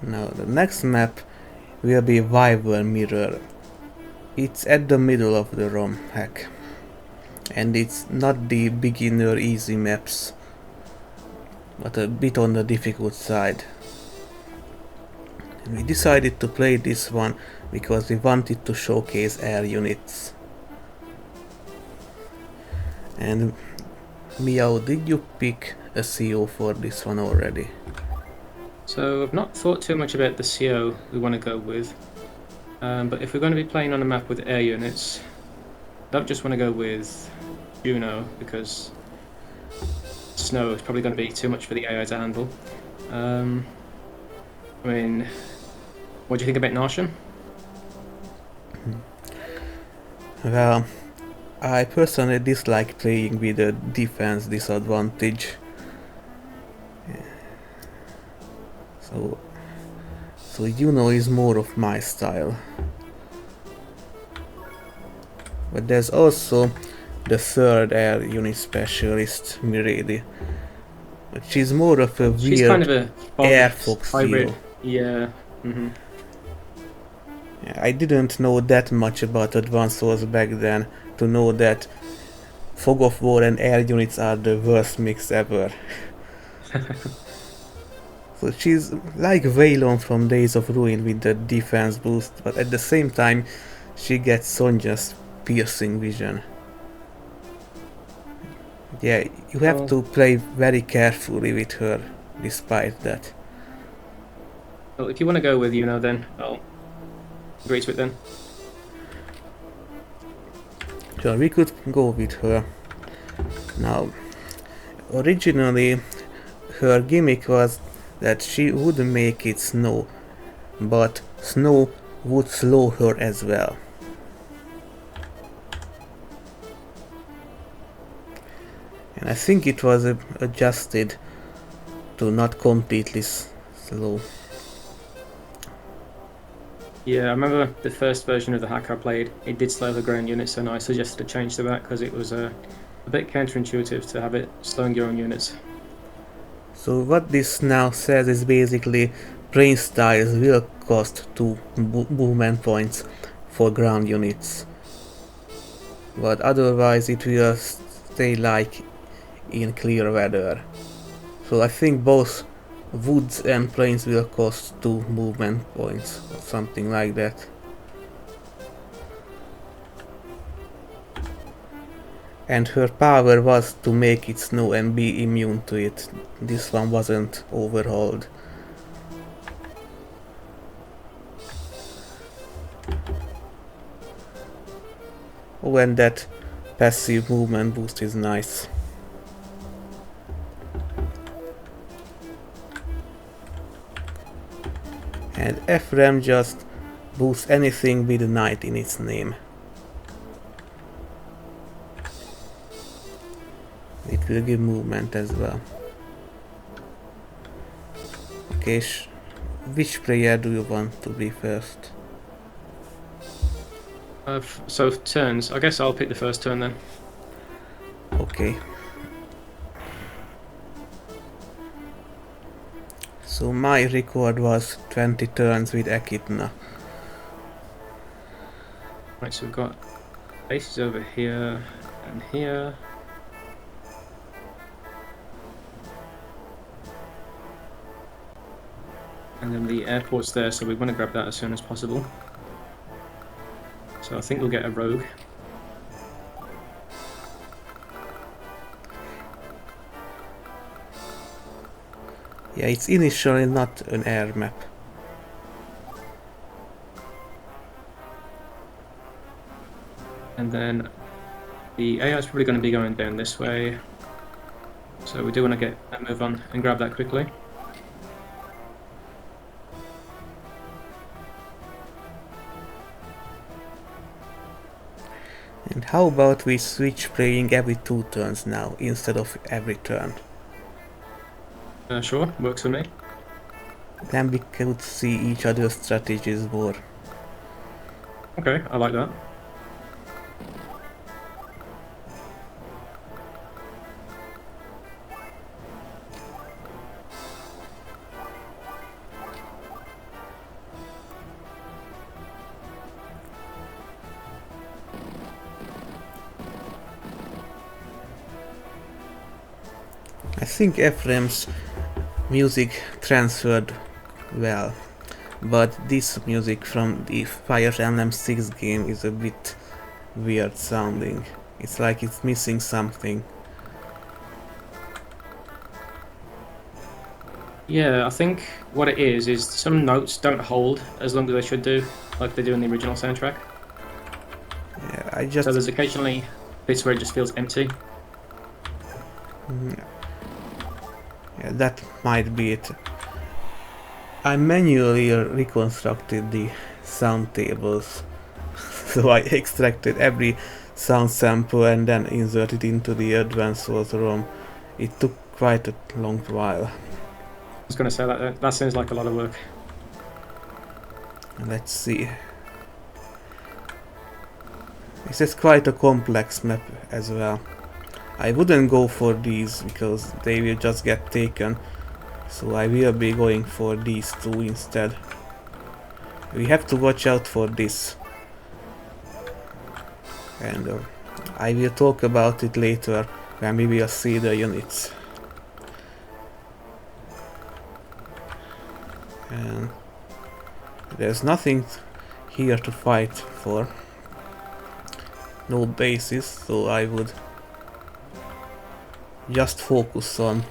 Now the next map will be Wyvern Mirror. It's at the middle of the ROM hack. And it's not the beginner easy maps, but a bit on the difficult side. And we decided to play this one because we wanted to showcase air units. And Meow, did you pick a CO for this one already? So I've not thought too much about the CO we want to go with, but if we're going to be playing on a map with air units, I don't just want to go with Juno because snow is probably going to be too much for the AI to handle. I mean, what do you think about Narshan? Well, I personally dislike playing with a defense disadvantage. So Juno is more of my style. But there's also the third air unit specialist, Miredi. But she's more of a She's kind weird of a air fox fox hero. hybrid. Yeah. I didn't know that much about Advanced Wars back then to know that Fog of War and air units are the worst mix ever. So she's like Veilon from Days of Ruin with the defense boost, but at the same time she gets Sonja's piercing vision. Yeah, you have to play very carefully with her despite that. Well, if you want to go with Juno, then I'll agree to it then. So we could go with her. Now, originally her gimmick was that she would make it snow, but snow would slow her as well. And I think it was adjusted to not completely slow. Yeah, I remember the first version of the hack I played, it did slow the ground units, and I suggested a change to that because it was a bit counterintuitive to have it slowing your own units. So what this now says is basically brain styles will cost 2 movement points for ground units. But otherwise it will stay like in clear weather. So I think both woods and plains will cost 2 movement points or something like that. And her power was to make it snow and be immune to it. This one wasn't overhauled. Oh, and that passive movement boost is nice. And FRAM just boosts anything with knight in its name. It will give movement as well. Okay, which player do you want to be first? So turns, I guess I'll pick the first turn then. Okay. So my record was 20 turns with Echidna. Right, so we've got bases over here and here. And then the airport's there, so we want to grab that as soon as possible. So I think we'll get a rogue. Yeah, it's initially not an air map. And then the AI is probably going to be going down this way. So we do want to get that move on and grab that quickly. And how about we switch playing every 2 turns now, instead of every turn? Sure, works for me. Then we could see each other's strategies more. Okay, I like that. think Ephraim's music transferred well, but this music from the Fire Emblem 6 game is a bit weird sounding. It's like it's missing something. Yeah, I think what it is some notes don't hold as long as they should do, like they do in the original soundtrack. Yeah, So there's occasionally bits where it just feels empty. Yeah, that might be it. I manually reconstructed the sound tables. So I extracted every sound sample and then inserted into the advanced source ROM. It took quite a long while. I was going to say that sounds like a lot of work. Let's see. This is quite a complex map as well. I wouldn't go for these because they will just get taken, so I will be going for these two instead. We have to watch out for this, and I will talk about it later when we will see the units. And there's nothing here to fight for. No bases, so I would just focus on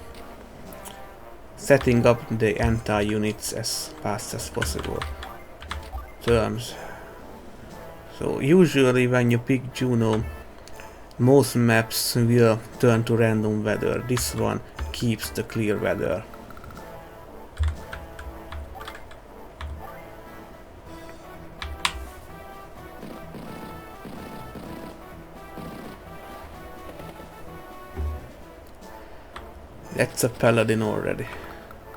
setting up the anti-units as fast as possible. Terms. So usually when you pick Juno, most maps will turn to random weather. This one keeps the clear weather. That's a paladin already.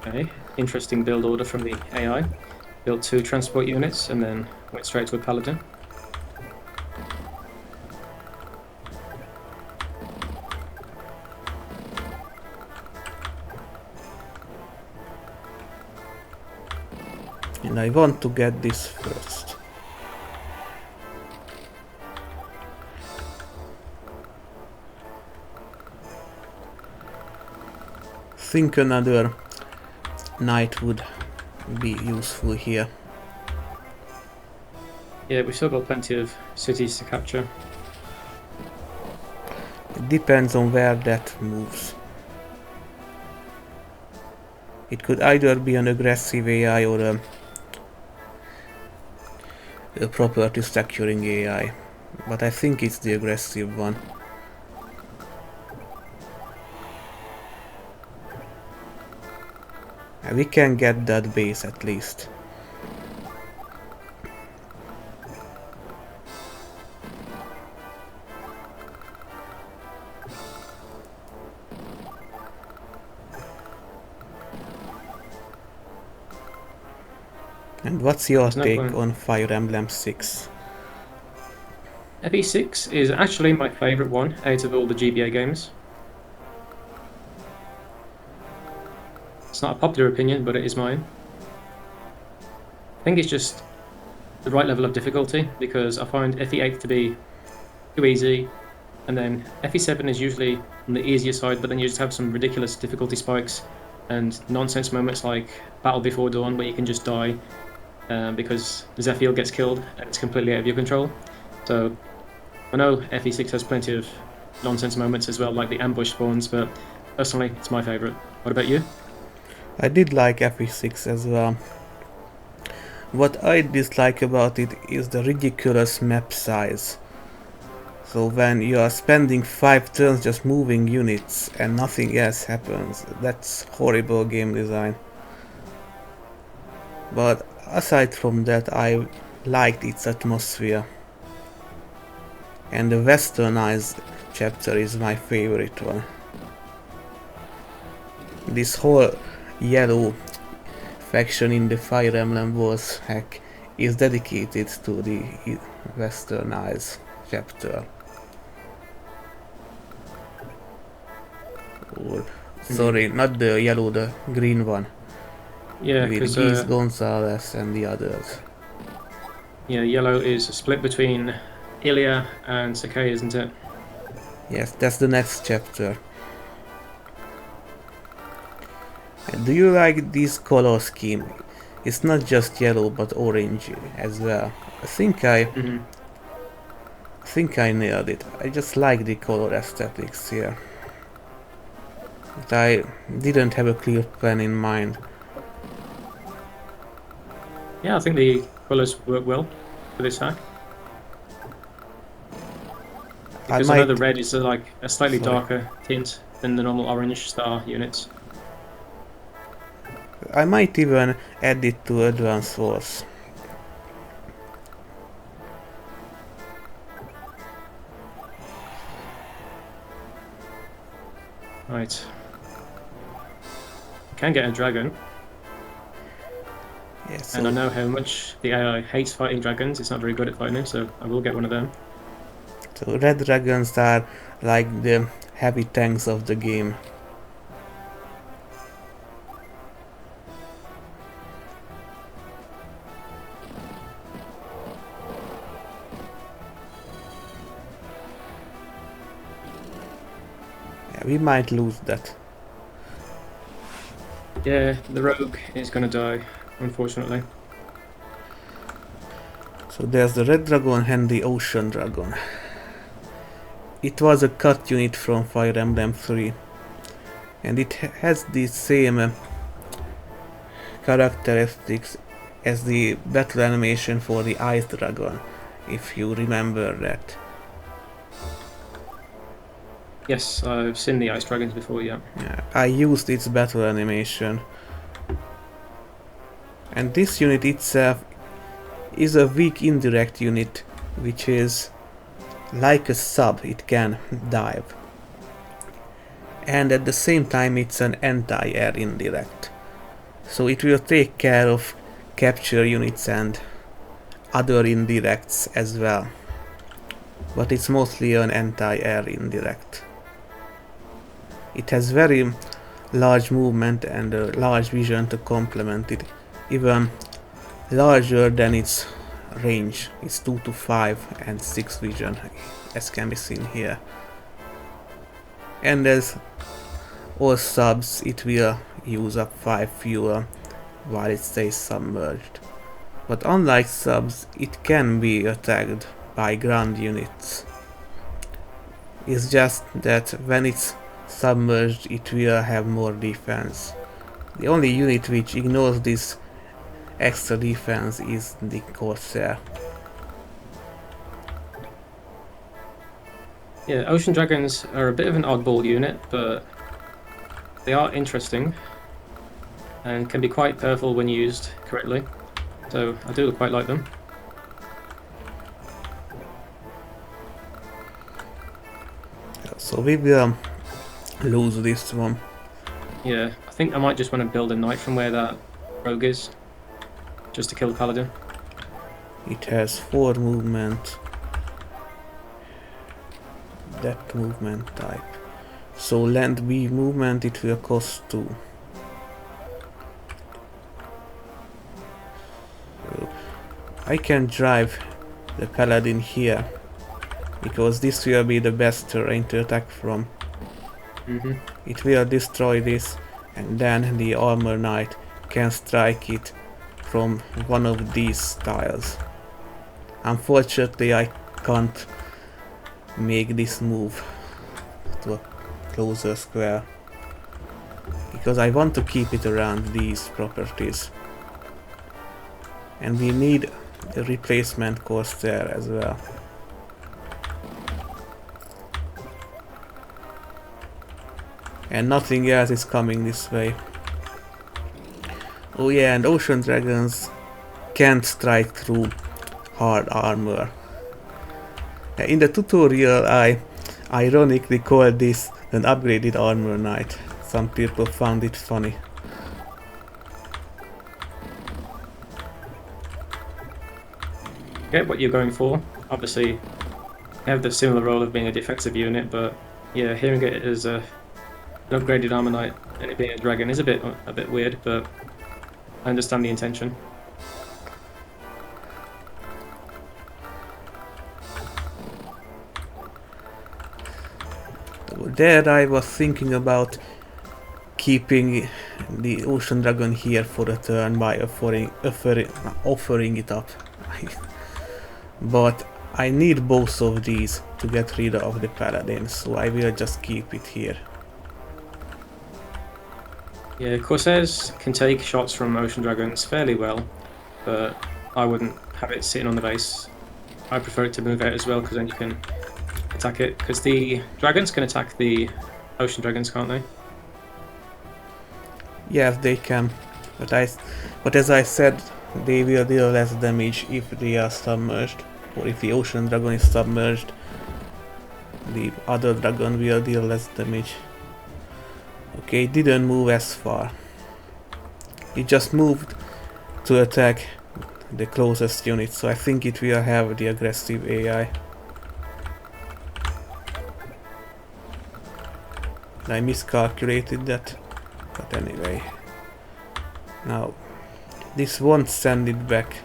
Okay, interesting build order from the AI. Built 2 transport units and then went straight to a paladin. And I want to get this first. Think another knight would be useful here. Yeah, we've still got plenty of cities to capture. It depends on where that moves. It could either be an aggressive AI or a property securing AI, but I think it's the aggressive one. We can get that base at least. And what's your take on Fire Emblem 6? FE6 is actually my favourite one out of all the GBA games. It's not a popular opinion, but it is mine. I think it's just the right level of difficulty, because I find FE8 to be too easy, and then FE7 is usually on the easier side, but then you just have some ridiculous difficulty spikes and nonsense moments like Battle Before Dawn where you can just die because Zephyr gets killed and it's completely out of your control. So I know FE6 has plenty of nonsense moments as well, like the ambush spawns, but personally it's my favourite. What about you? I did like FE6 as well. What I dislike about it is the ridiculous map size. So when you are spending 5 turns just moving units and nothing else happens, that's horrible game design. But aside from that, I liked its atmosphere. And the westernized chapter is my favorite one. This whole yellow faction in the Fire Emblem Wars hack is dedicated to the westernized chapter. Or, sorry, not the yellow, the green one. Yeah, with Geese Gonzalez and the others. Yeah, yellow is split between Ilya and Sakai, isn't it? Yes, that's the next chapter. Do you like this color scheme? It's not just yellow but orange as well. I think I Mhm. think I nailed it. I just like the color aesthetics here. But I didn't have a clear plan in mind. Yeah, I think the colours work well for this hack. I Because I know might... the red is like a slightly Sorry. darker tint than the normal orange star units. I might even add it to Advanced Wars. Right. Can get a dragon, Yeah, and I so know how much the AI hates fighting dragons. It's not very good at fighting them, so I will get one of them. red dragons are like the heavy tanks of the game. Yeah, we might lose that. Yeah, the rogue is gonna die, unfortunately. So there's the red dragon and the ocean dragon. It was a cut unit from Fire Emblem 3, and it has the same characteristics as the battle animation for the ice dragon, if you remember that. Yes, I've seen the ice dragons before, yeah. Yeah, I used its battle animation. And this unit itself is a weak indirect unit, which is like a sub, it can dive. And at the same time it's an anti-air indirect. So it will take care of capture units and other indirects as well. But it's mostly an anti-air indirect. It has very large movement and a large vision to complement it, even larger than its range. It's 2 to 5 and 6 vision, as can be seen here. And as all subs, it will use up 5 fuel while it stays submerged. But unlike subs, it can be attacked by ground units. It's just that when it's submerged, it will have more defense. The only unit which ignores this extra defense is the Corsair. Yeah, ocean dragons are a bit of an oddball unit, but they are interesting and can be quite powerful when used correctly. So I do quite like them. So we will lose this one. Yeah, I think I might just want to build a knight from where that rogue is, just to kill the paladin. It has 4 movement. That movement type. So land B movement, it will cost 2. So I can drive the paladin here, because this will be the best terrain to attack from. It will destroy this, and then the armor knight can strike it from one of these tiles. Unfortunately, I can't make this move to a closer square, because I want to keep it around these properties. And we need a replacement course there as well. And nothing else is coming this way. Oh yeah, and ocean dragons can't strike through hard armor. In the tutorial I ironically called this an upgraded armor knight. Some people found it funny. Get what you're going for. Obviously, have the similar role of being a defensive unit, but yeah, hearing it as an upgraded armor knight and it being a dragon is a bit weird, but I understand the intention. There I was thinking about keeping the Ocean Dragon here for a turn by offering it up. But I need both of these to get rid of the Paladin, so I will just keep it here. Yeah, Corsairs can take shots from Ocean Dragons fairly well, but I wouldn't have it sitting on the base. I prefer it to move out as well, because then you can attack it. Because the dragons can attack the Ocean Dragons, can't they? Yes, they can, but as I said, they will deal less damage if they are submerged, or if the Ocean Dragon is submerged. The other dragon will deal less damage. Okay, it didn't move as far. It just moved to attack the closest unit, so I think it will have the aggressive AI. I miscalculated that, but anyway. Now, this won't send it back,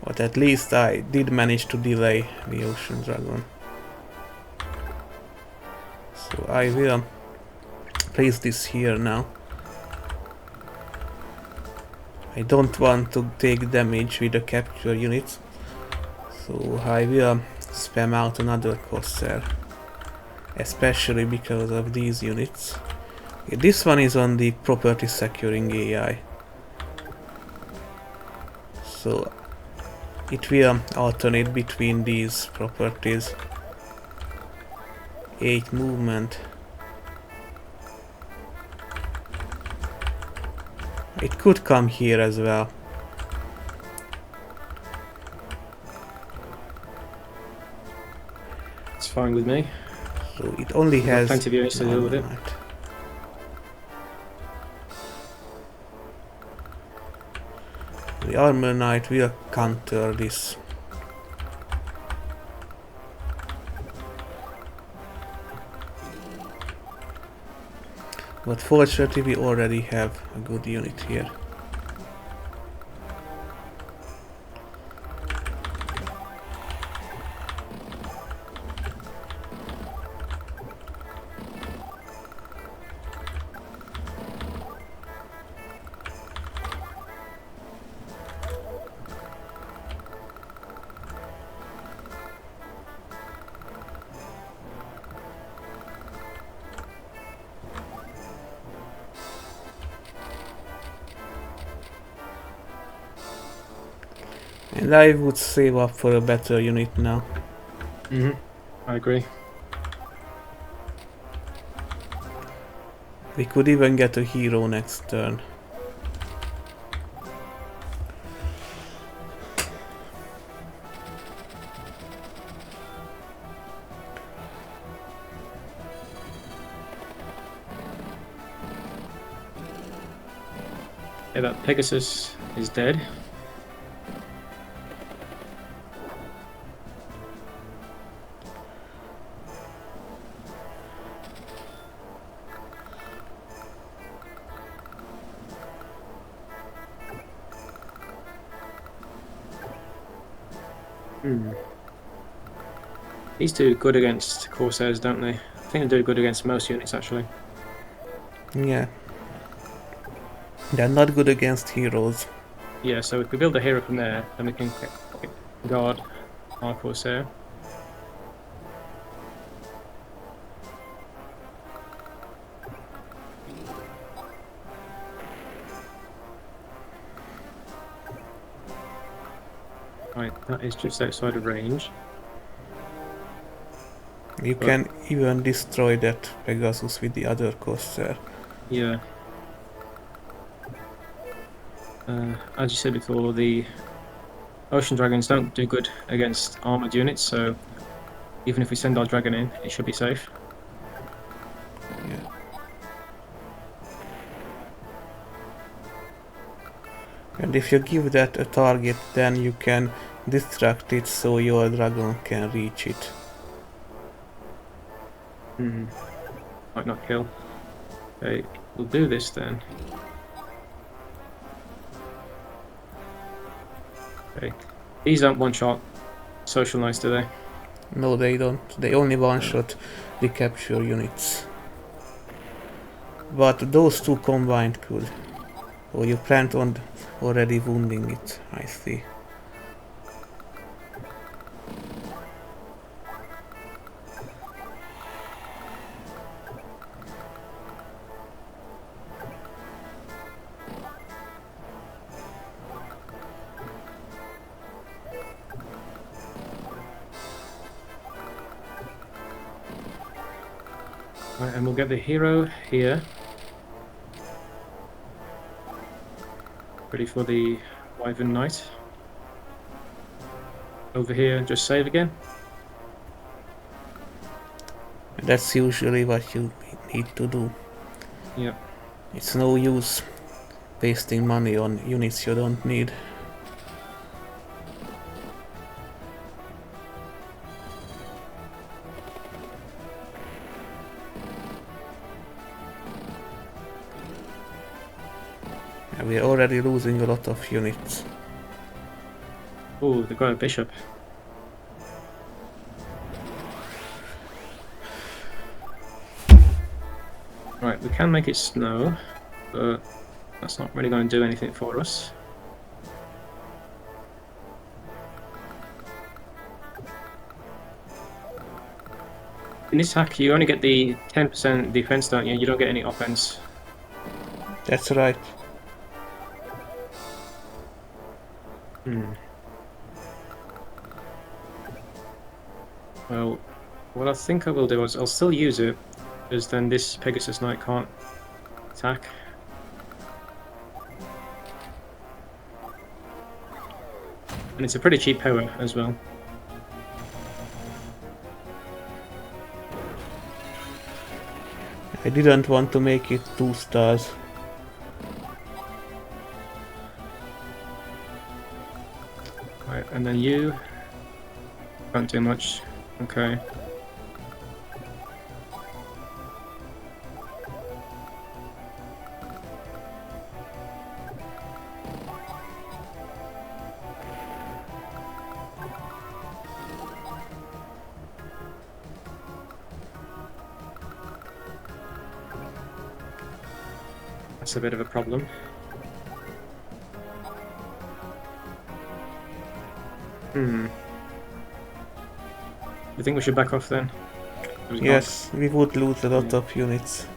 but at least I did manage to delay the Ocean Dragon. So I will place this here now. I don't want to take damage with the capture units, so I will spam out another Corsair, especially because of these units. Okay, this one is on the property securing AI, so it will alternate between these properties. 8 movement. It could come here as well. It's fine with me. So it only has plenty of units to deal with it. The Armor Knight will counter this. But fortunately we already have a good unit here. And I would save up for a better unit now. I agree. We could even get a hero next turn. Yeah, that Pegasus is dead. These do good against Corsairs, don't they? I think they do good against most units, actually. Yeah. They're not good against heroes. Yeah, so if we build a hero from there, then we can guard our Corsair. Right, that is just outside of range. You can even destroy that Pegasus with the other Corsair. Yeah. As you said before, the Ocean Dragons don't do good against armored units, so even if we send our dragon in, it should be safe. Yeah. And if you give that a target, then you can distract it so your dragon can reach it. Might not kill. Okay, we'll do this then. Okay, these aren't one-shot social knights, do they? No, they don't. They only one-shot the capture units. But those two combined could. Or you planned on already wounding it, I see. Right, and we'll get the hero here. Ready for the Wyvern Knight. Over here, just save again. That's usually what you need to do. Yep. It's no use wasting money on units you don't need. And we're already losing a lot of units. Oh, they've got a bishop. Right, we can make it snow, but that's not really going to do anything for us. In this hack, you only get the 10% defense, don't you? You don't get any offense. That's right. Well, what I think I will do is I'll still use it, because then this Pegasus Knight can't attack. And it's a pretty cheap power as well. I didn't want to make it 2 stars. Right, and then you can't do much. Okay. That's a bit of a problem. You think we should back off then? Yes, we would lose a lot of units.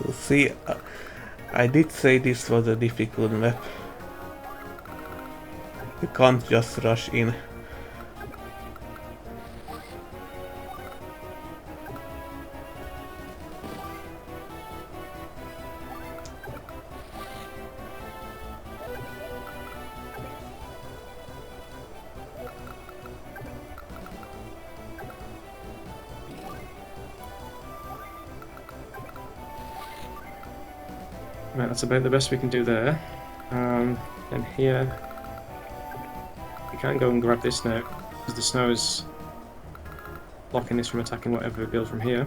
So see, I did say this was a difficult map. You can't just rush in. Right, that's about the best we can do there. And here, we can go and grab this now, because the snow is blocking this from attacking whatever we build from here.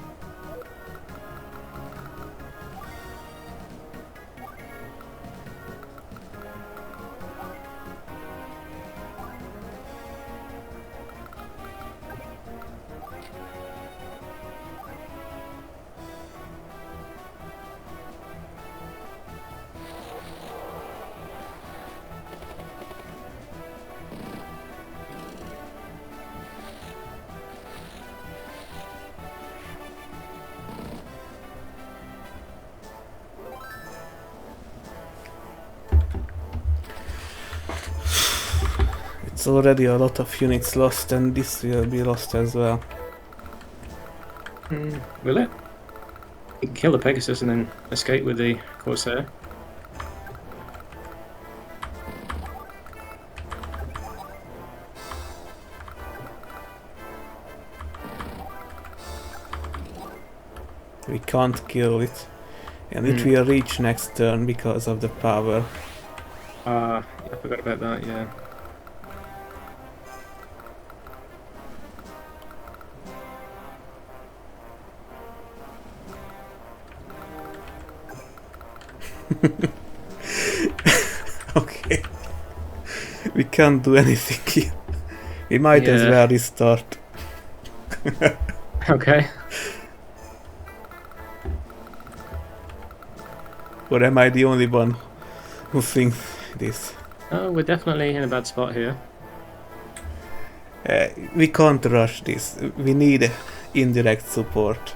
It's already a lot of units lost, and this will be lost as well. Will it? You can kill the Pegasus and then escape with the Corsair. We can't kill it. And it will reach next turn because of the power. I forgot about that, yeah. Okay. We can't do anything here. We might as well restart. Okay. Or am I the only one who thinks this? Oh, we're definitely in a bad spot here. We can't rush this. We need indirect support.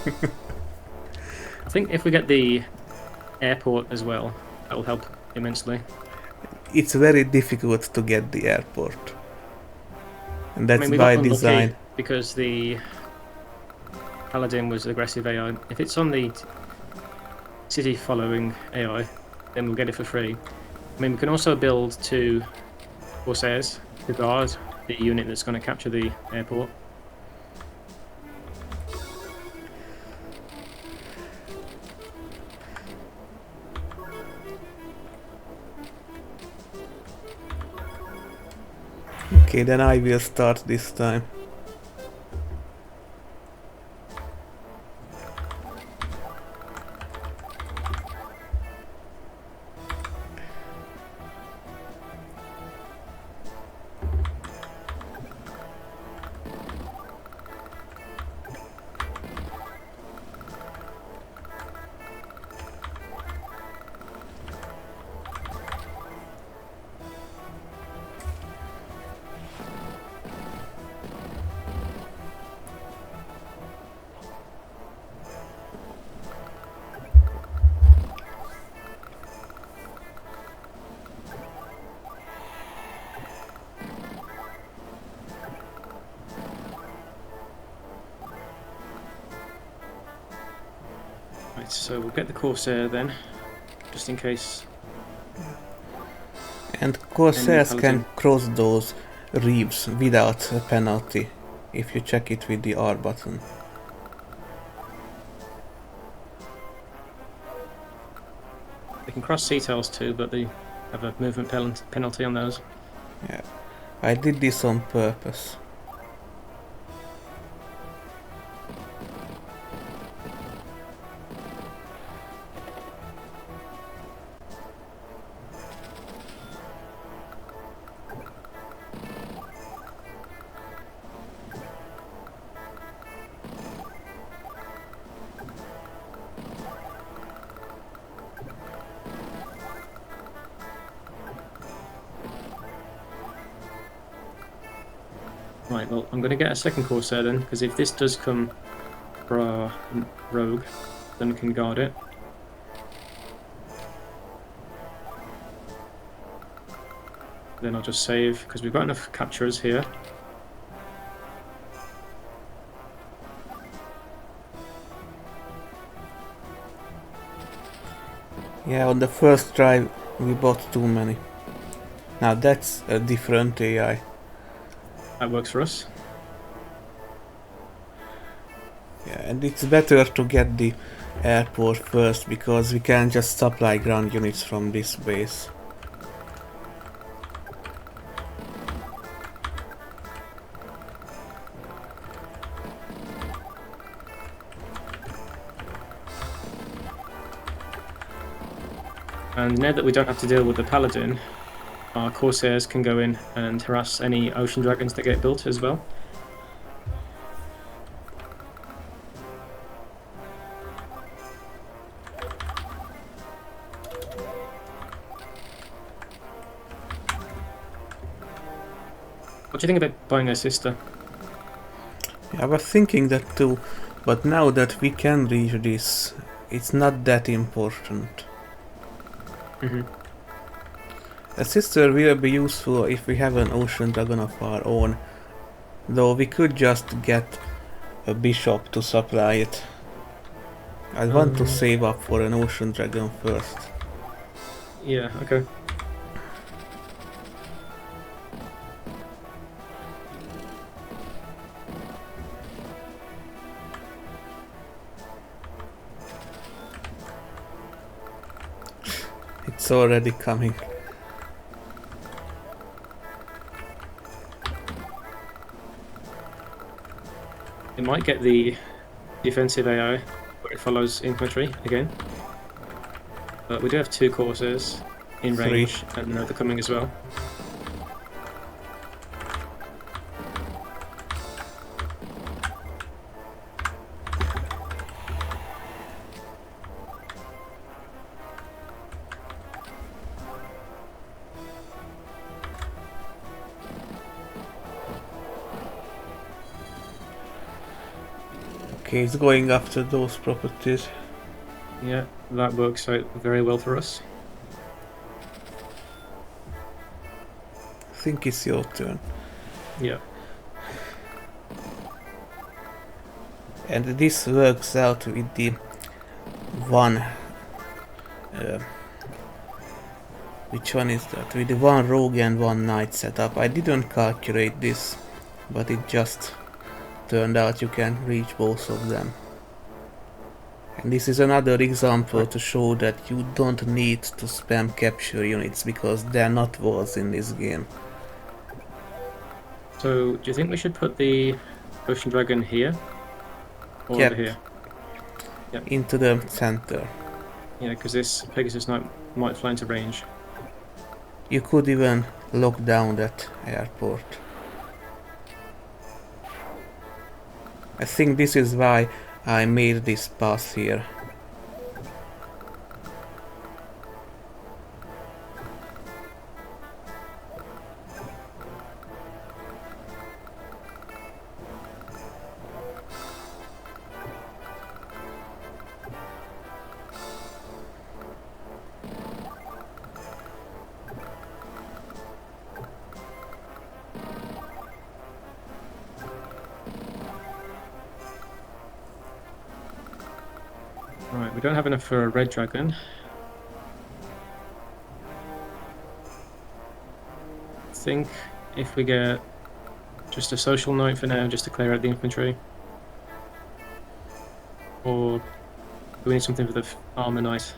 I think if we get the airport as well, that will help immensely. It's very difficult to get the airport. And that's we by got unlucky design. because the Paladin was aggressive AI. If it's on the city following AI, then we'll get it for free. We can also build 2 Corsairs to guard the unit that's going to capture the airport. Okay, then I will start this time. Right, so we'll get the Corsair then, just in case. And Corsairs can cross those reefs without a penalty if you check it with the R button. They can cross sea tails too, but they have a movement penalty on those. Yeah, I did this on purpose. Right, well, I'm going to get a second Corsair then, because if this does come for our rogue, then we can guard it. Then I'll just save, because we've got enough capturers here. Yeah, on the first try we bought too many. Now that's a different AI. That works for us. Yeah, and it's better to get the airport first because we can just supply ground units from this base. And now that we don't have to deal with the Paladin, our Corsairs can go in and harass any ocean dragons that get built as well. What do you think about buying a sister? Yeah, I was thinking that too, but now that we can reach this, it's not that important. A sister will be useful if we have an ocean dragon of our own, though we could just get a bishop to supply it. I want to save up for an ocean dragon first. Yeah, okay. It's already coming. It might get the defensive AI, where it follows infantry again. But we do have 2 coursers in 3. range, and they're coming as well. Okay, it's going after those properties. Yeah, that works out very well for us. I think it's your turn. Yeah. And this works out with the one... which one is that? With the one rogue and one knight setup. I didn't calculate this, but it just turned out you can reach both of them. And this is another example to show that you don't need to spam capture units, because they're not wars in this game. So, do you think we should put the Ocean Dragon here? Or Yep. over here? Yep. Into the center. Yeah, because this Pegasus Knight might fly into range. You could even lock down that airport. I think this is why I made this pass here. Right, we don't have enough for a red dragon. I think if we get just a social knight for now, just to clear out the infantry. Or do we need something for the armor knight?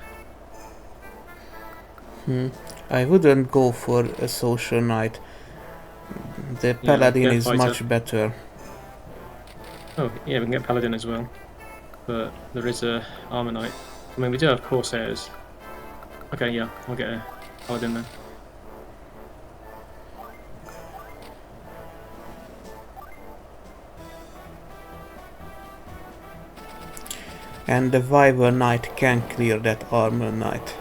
I wouldn't go for a social knight. The paladin get is fighter. much better. Oh, yeah, we can get paladin as well. But there is a armor knight. I mean, we do have corsairs. Okay, yeah, I'll get a paladin then. And the Wyvern knight can clear that armor knight.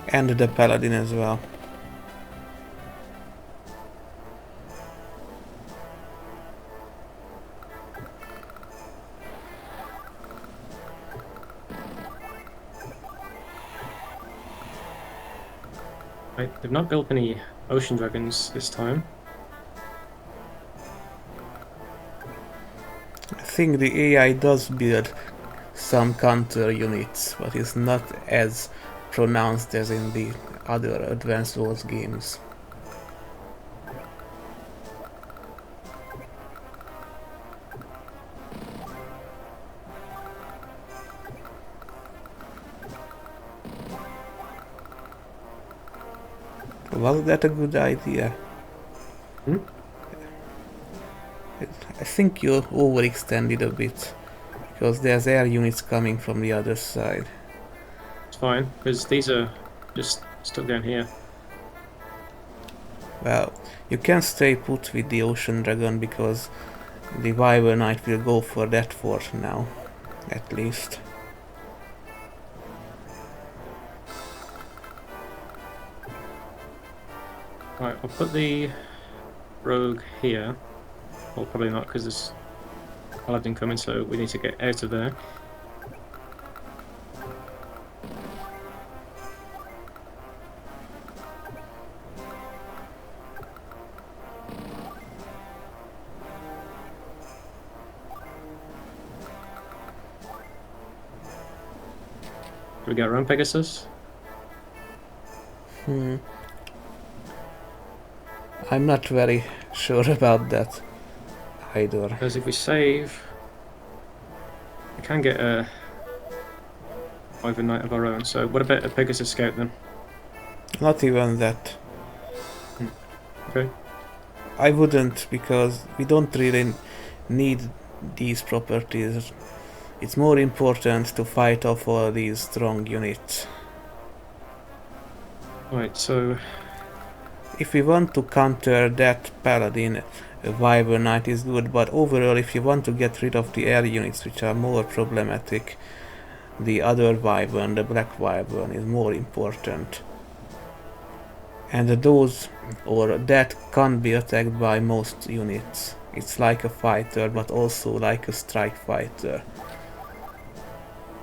And the paladin as well. Right, they've not built any ocean dragons this time. I think the AI does build some counter units, but it's not as pronounced as in the other Advanced Wars games. Was that a good idea? Hmm? I think you overextended a bit, because there's air units coming from the other side. It's fine, because these are just stuck down here. Well, you can stay put with the Ocean Dragon, because the Wyvern Knight will go for that fort now, at least. Right, I'll put the rogue here. Well, probably not, because there's paladin coming, so we need to get out of there. Do we get around Pegasus? I'm not very sure about that either. Because if we save We can get a Wyvern Knight of our own. So what about a Pegasus Scout then? Not even that. Okay. I wouldn't, because we don't really need these properties. It's more important to fight off all these strong units. Right, so If we want to counter that paladin, a Wyvern Knight is good, but overall if you want to get rid of the air units which are more problematic, the other Wyvern, the Black Wyvern, is more important. And those, or that can't be attacked by most units. It's like a fighter, but also like a strike fighter.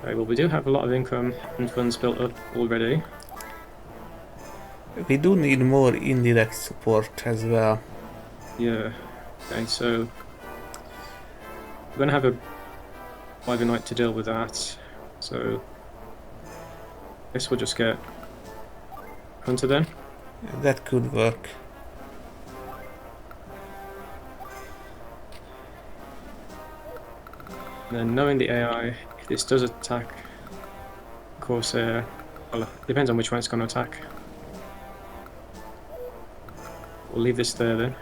okay, well, we do have a lot of income and funds built up already. We do need more indirect support as well. Yeah. Okay, so we're going to have a Wyvern Knight to deal with that. So this will just get Hunter then. That could work. And then knowing the AI, if this does attack Corsair, well, it depends on which one it's going to attack. We'll leave this there then.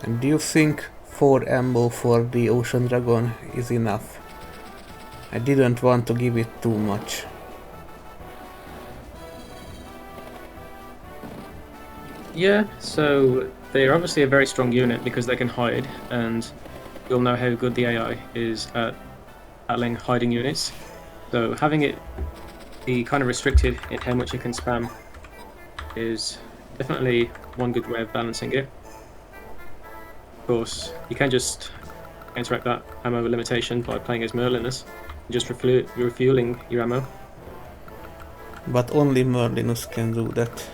And do you think 4 ammo for the Ocean Dragon is enough? I didn't want to give it too much. Yeah, so they're obviously a very strong unit because they can hide, and you'll know how good the AI is at battling hiding units. So having it be kind of restricted in how much it can spam is definitely one good way of balancing it. Of course, you can just interact that ammo limitation by playing as Merlinus and just refueling your ammo. But only Merlinus can do that.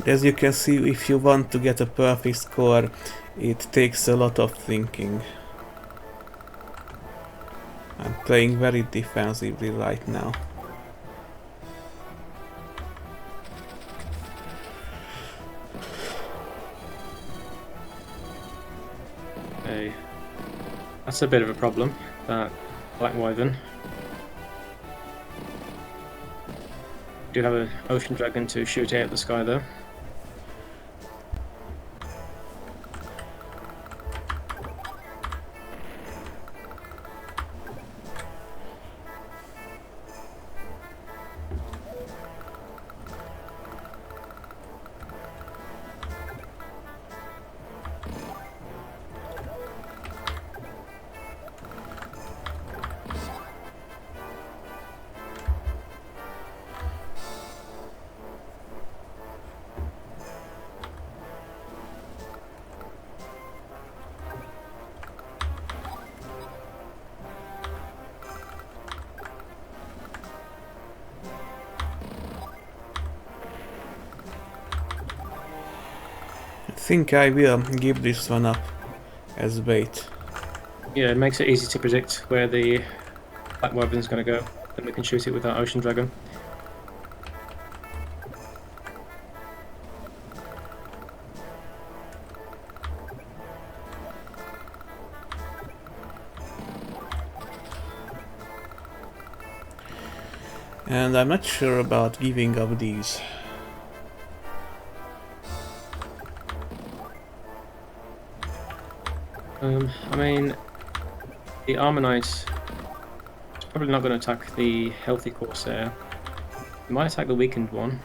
As you can see, if you want to get a perfect score, it takes a lot of thinking. I'm playing very defensively right now. Okay. That's a bit of a problem, that Black Wyvern. Do have an Ocean Dragon to shoot out of the sky though. I think I will give this one up as bait. Yeah, it makes it easy to predict where the Black Wyvern's going to go, and we can shoot it with our Ocean Dragon. And I'm not sure about giving up these. I mean, the Armonite is probably not going to attack the healthy Corsair. It might attack the weakened one.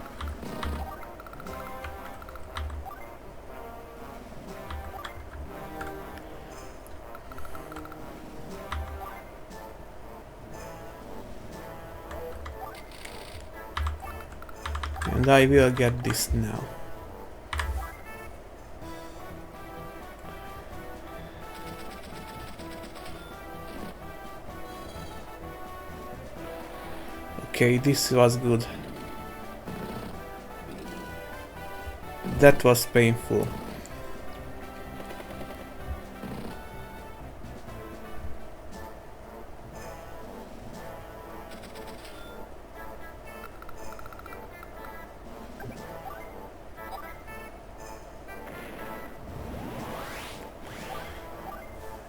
And I will get this now. Okay, this was good. That was painful.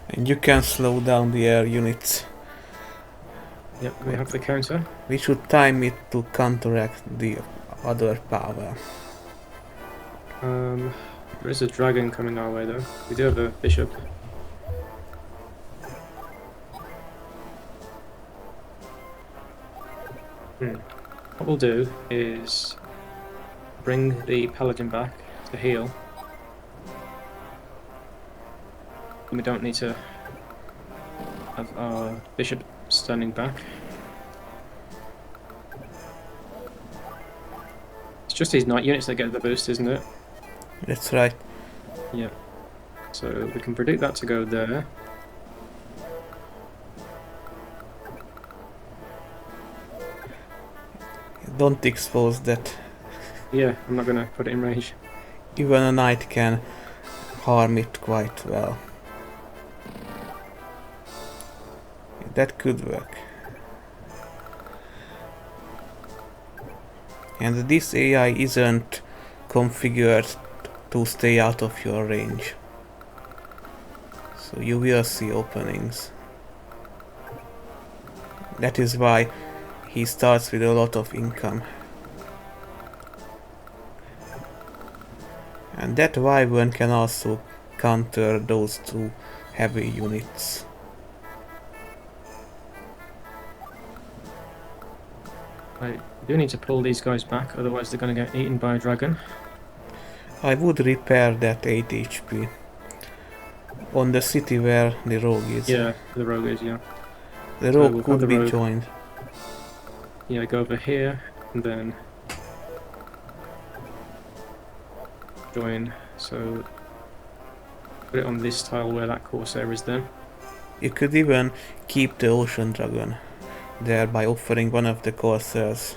And you can slow down the air units. Yep, we have the counter. We should time it to counteract the other power. There is a dragon coming our way though. We do have a bishop. What we'll do is bring the paladin back to heal. And we don't need to have our bishop standing back. It's just these knight units that get the boost, isn't it? That's right. Yeah. So we can predict that to go there. Don't expose that. Yeah, I'm not gonna put it in range. Even a knight can harm it quite well. That could work. And this AI isn't configured to stay out of your range. So you will see openings. That is why he starts with a lot of income. And that Wyvern can also counter those two heavy units. I do need to pull these guys back, otherwise they're going to get eaten by a dragon. I would repair that 8 HP on the city where the rogue is. Yeah, the rogue is, yeah. The So rogue we've could got the be rogue. joined. Yeah, go over here and then join. So put it on this tile where that Corsair is then. You could even keep the Ocean Dragon there by offering one of the Corsairs.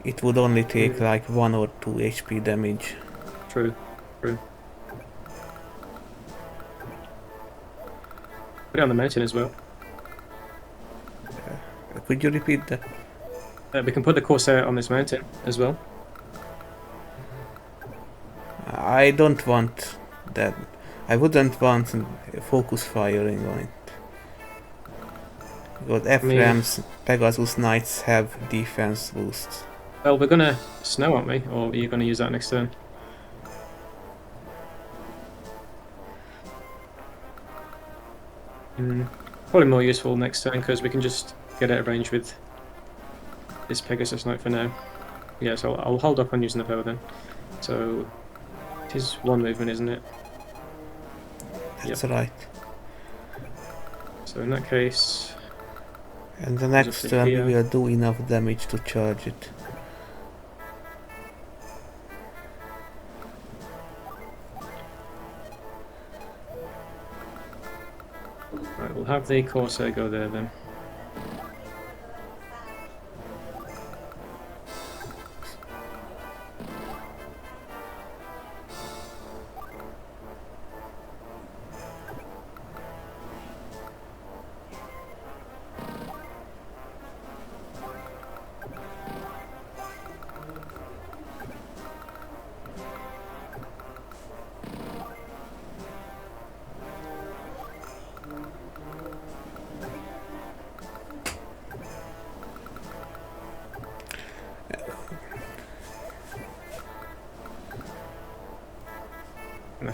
It would only take like 1 or 2 HP damage. True, true. Put it on the mountain as well. Could you repeat that? We can put the Corsair on this mountain as well. I don't want that. I wouldn't want focus firing on it. Because Ephraim's Pegasus Knights have defense boosts. Well, we're gonna snow, aren't we? Or are you gonna use that next turn? Probably more useful next turn because we can just get out of range with this Pegasus Knight for now. Yeah, so I'll hold up on using the bow then. So it is one movement, isn't it? That's right. So in that case, and the next turn we will do enough damage to charge it. right, we'll have the Corsair go there then.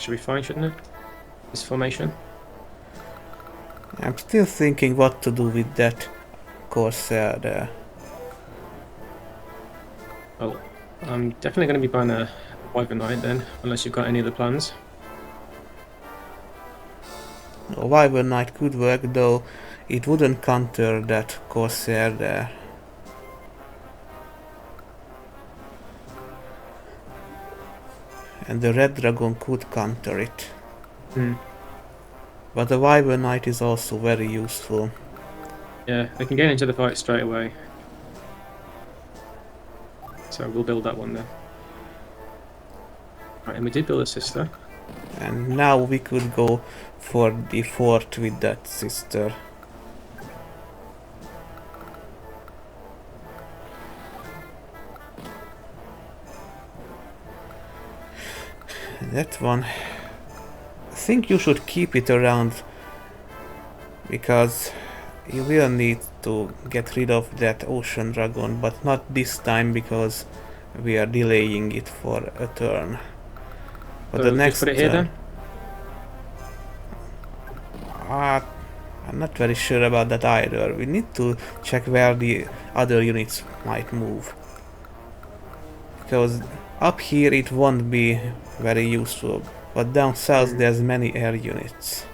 That should be fine, shouldn't it? This formation. I'm still thinking what to do with that Corsair there. Well, I'm definitely going to be buying a Wyvern Knight then, unless you've got any other plans. A Wyvern Knight could work, though it wouldn't counter that Corsair there. And the Red Dragon could counter it. But the Wyvern Knight is also very useful. Yeah, they can get into the fight straight away. So we'll build that one then. Right, and we did build a sister. And now we could go for the fort with that sister. That one, I think you should keep it around, because you will need to get rid of that ocean dragon, but not this time because we are delaying it for a turn. But So the just next put it here turn, then? I'm not very sure about that either. We need to check where the other units might move, because up here it won't be very useful, but down south there's many air units.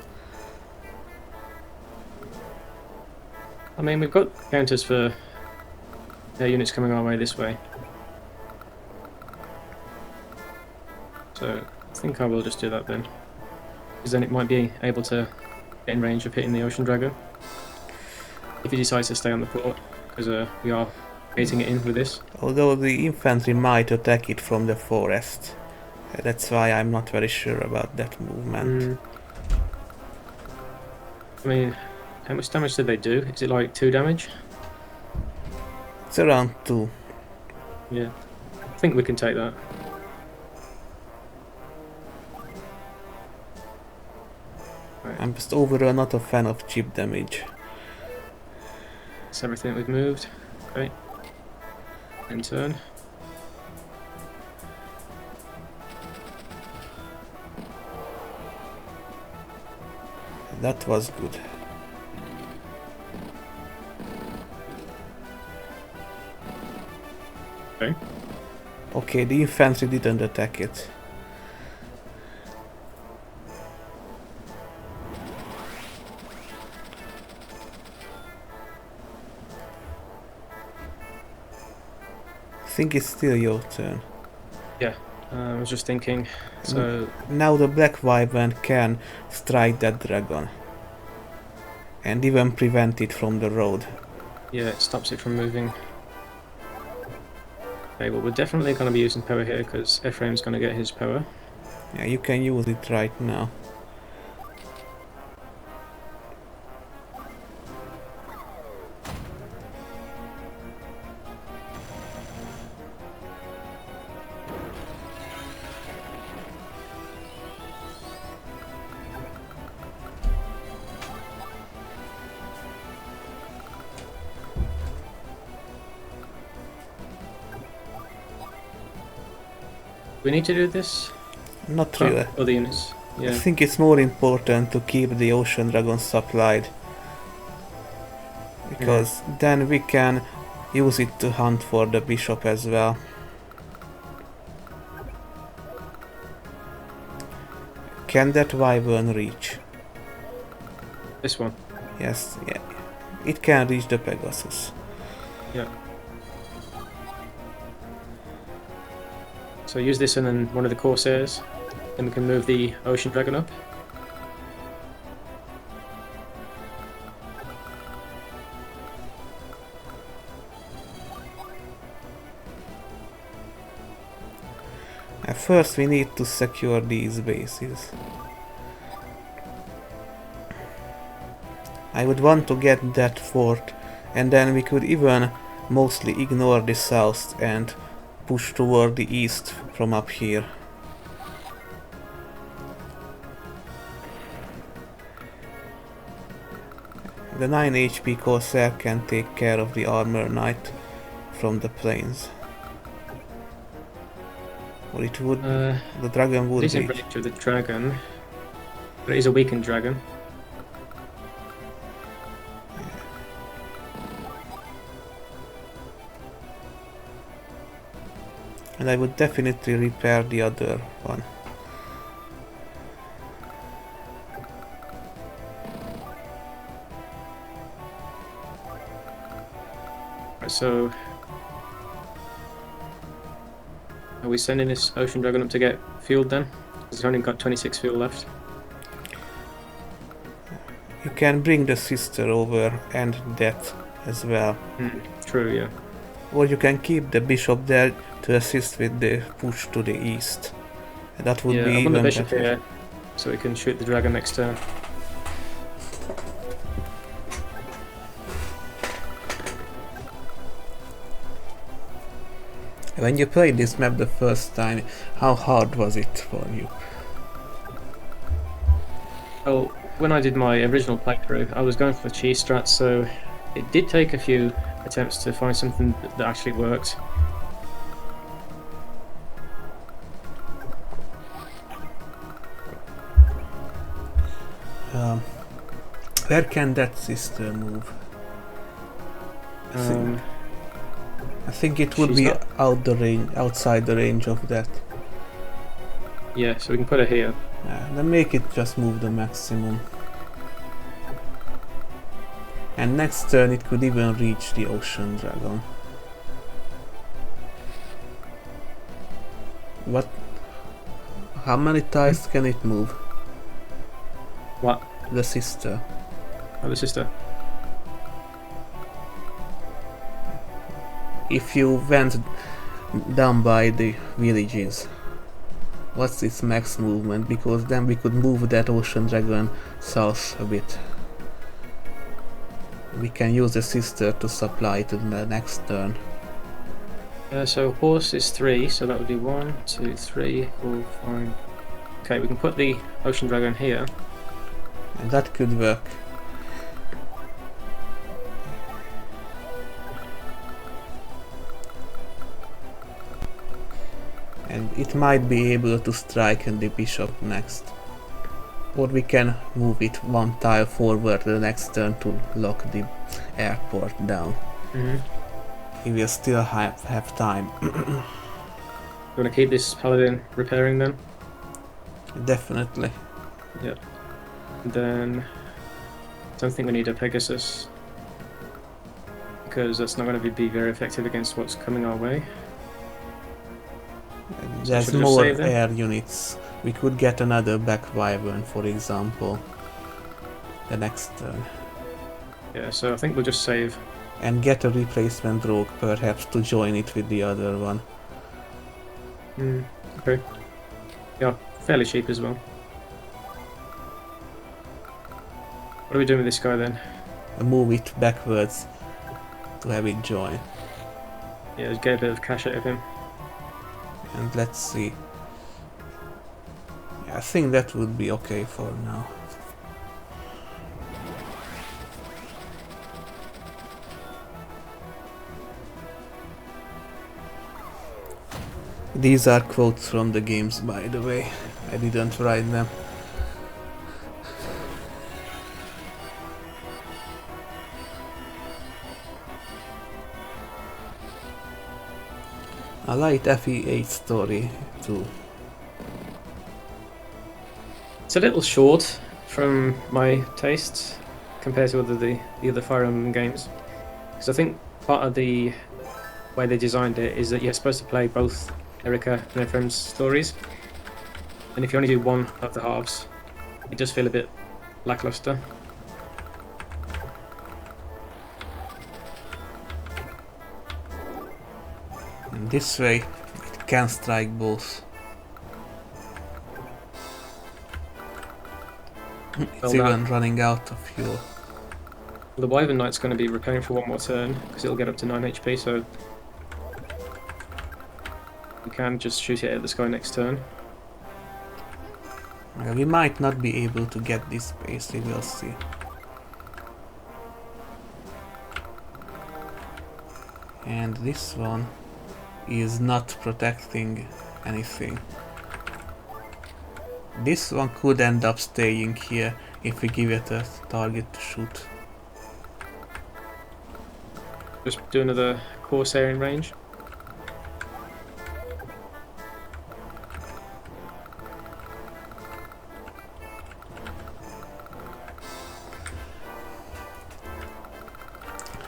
I mean, we've got counters for air units coming our way this way. So I think I will just do that then. Because then it might be able to get in range of hitting the Ocean Dragon. If he decides to stay on the fort, because we are gating it in with this. Although the infantry might attack it from the forest. That's why I'm not very sure about that movement. I mean, how much damage did they do? Is it like 2 damage? It's around 2. Yeah. I think we can take that. Right. I'm just overall not a fan of chip damage. That's everything we've moved. Okay. In turn. That was good. Okay. Okay, the infantry didn't attack it. I think it's still your turn. Yeah. I was just thinking. So Now the Black Wyvern can strike that dragon. And even prevent it from the road. yeah, it stops it from moving. Okay, well we're definitely going to be using power here because Ephraim's going to get his power. Yeah, you can use it right now. We need to do this? Not really. Oh, other units. I Yeah. think it's more important to keep the ocean dragon supplied. Because then we can use it to hunt for the bishop as well. Can that wyvern reach? This one. Yes, yeah. It can reach the Pegasus. Yeah. So use this and then one of the Corsairs. Then we can move the Ocean Dragon up. At first we need to secure these bases. I would want to get that fort, and then we could even mostly ignore the south and push toward the east from up here. The 9 HP Corsair can take care of the Armor Knight from the plains. Or it would... the dragon would It is in be... range of the dragon, but it is a weakened dragon. And I would definitely repair the other one. Right, so are we sending this ocean dragon up to get fueled then? It's only got 26 fuel left. You can bring the sister over and that as well. True, yeah. Or you can keep the bishop there to assist with the push to the east. And that would be I want the even bishop better. here, so we can shoot the dragon next turn. When you played this map the first time, how hard was it for you? Well, when I did my original playthrough, I was going for the cheese strat, so it did take a few attempts to find something that actually worked. Where can that sister move? I think it would she's be not- outside the range of that. Yeah, so we can put her here. Then make it just move the maximum. And next turn it could even reach the ocean dragon. What? How many tiles can it move? What? The sister. Oh, the sister. If you went down by the villages, what's its max movement? Because then we could move that ocean dragon south a bit. We can use the sister to supply to the next turn. So horse is 3, so that would be 1, 2, 3, 4, 5. Okay, we can put the ocean dragon here. And that could work. And it might be able to strike at the bishop next. Or we can move it one tile forward the next turn to lock the airport down. We will still have time. You want to keep this paladin repairing then? Definitely. Yep. And then I don't think we need a Pegasus, because that's not going to be very effective against what's coming our way. There's should I just more save them? air units. We could get another back Wyvern, for example, the next turn. Yeah, so I think we'll just save. And get a replacement rogue, perhaps, to join it with the other one. Okay. Yeah, fairly cheap as well. What are we doing with this guy then? And move it backwards to have it join. Yeah, just get a bit of cash out of him. And let's see. Yeah, I think that would be okay for now. These are quotes from the games, by the way. I didn't write them. A light FE8 story too. It's a little short from my tastes compared to the other Fire Emblem games, because I think part of the way they designed it is that you're supposed to play both Erica and Ephraim's stories, and if you only do one of the halves, it does feel a bit lackluster. And this way it can strike both. It's Well even done. running out of fuel. The Wyvern Knight's going to be repairing for one more turn because it'll get up to 9 HP, so we can just shoot it at the sky next turn. We might not be able to get this space, we will see. And this one is not protecting anything. This one could end up staying here if we give it a target to shoot. Just do another Corsair in range.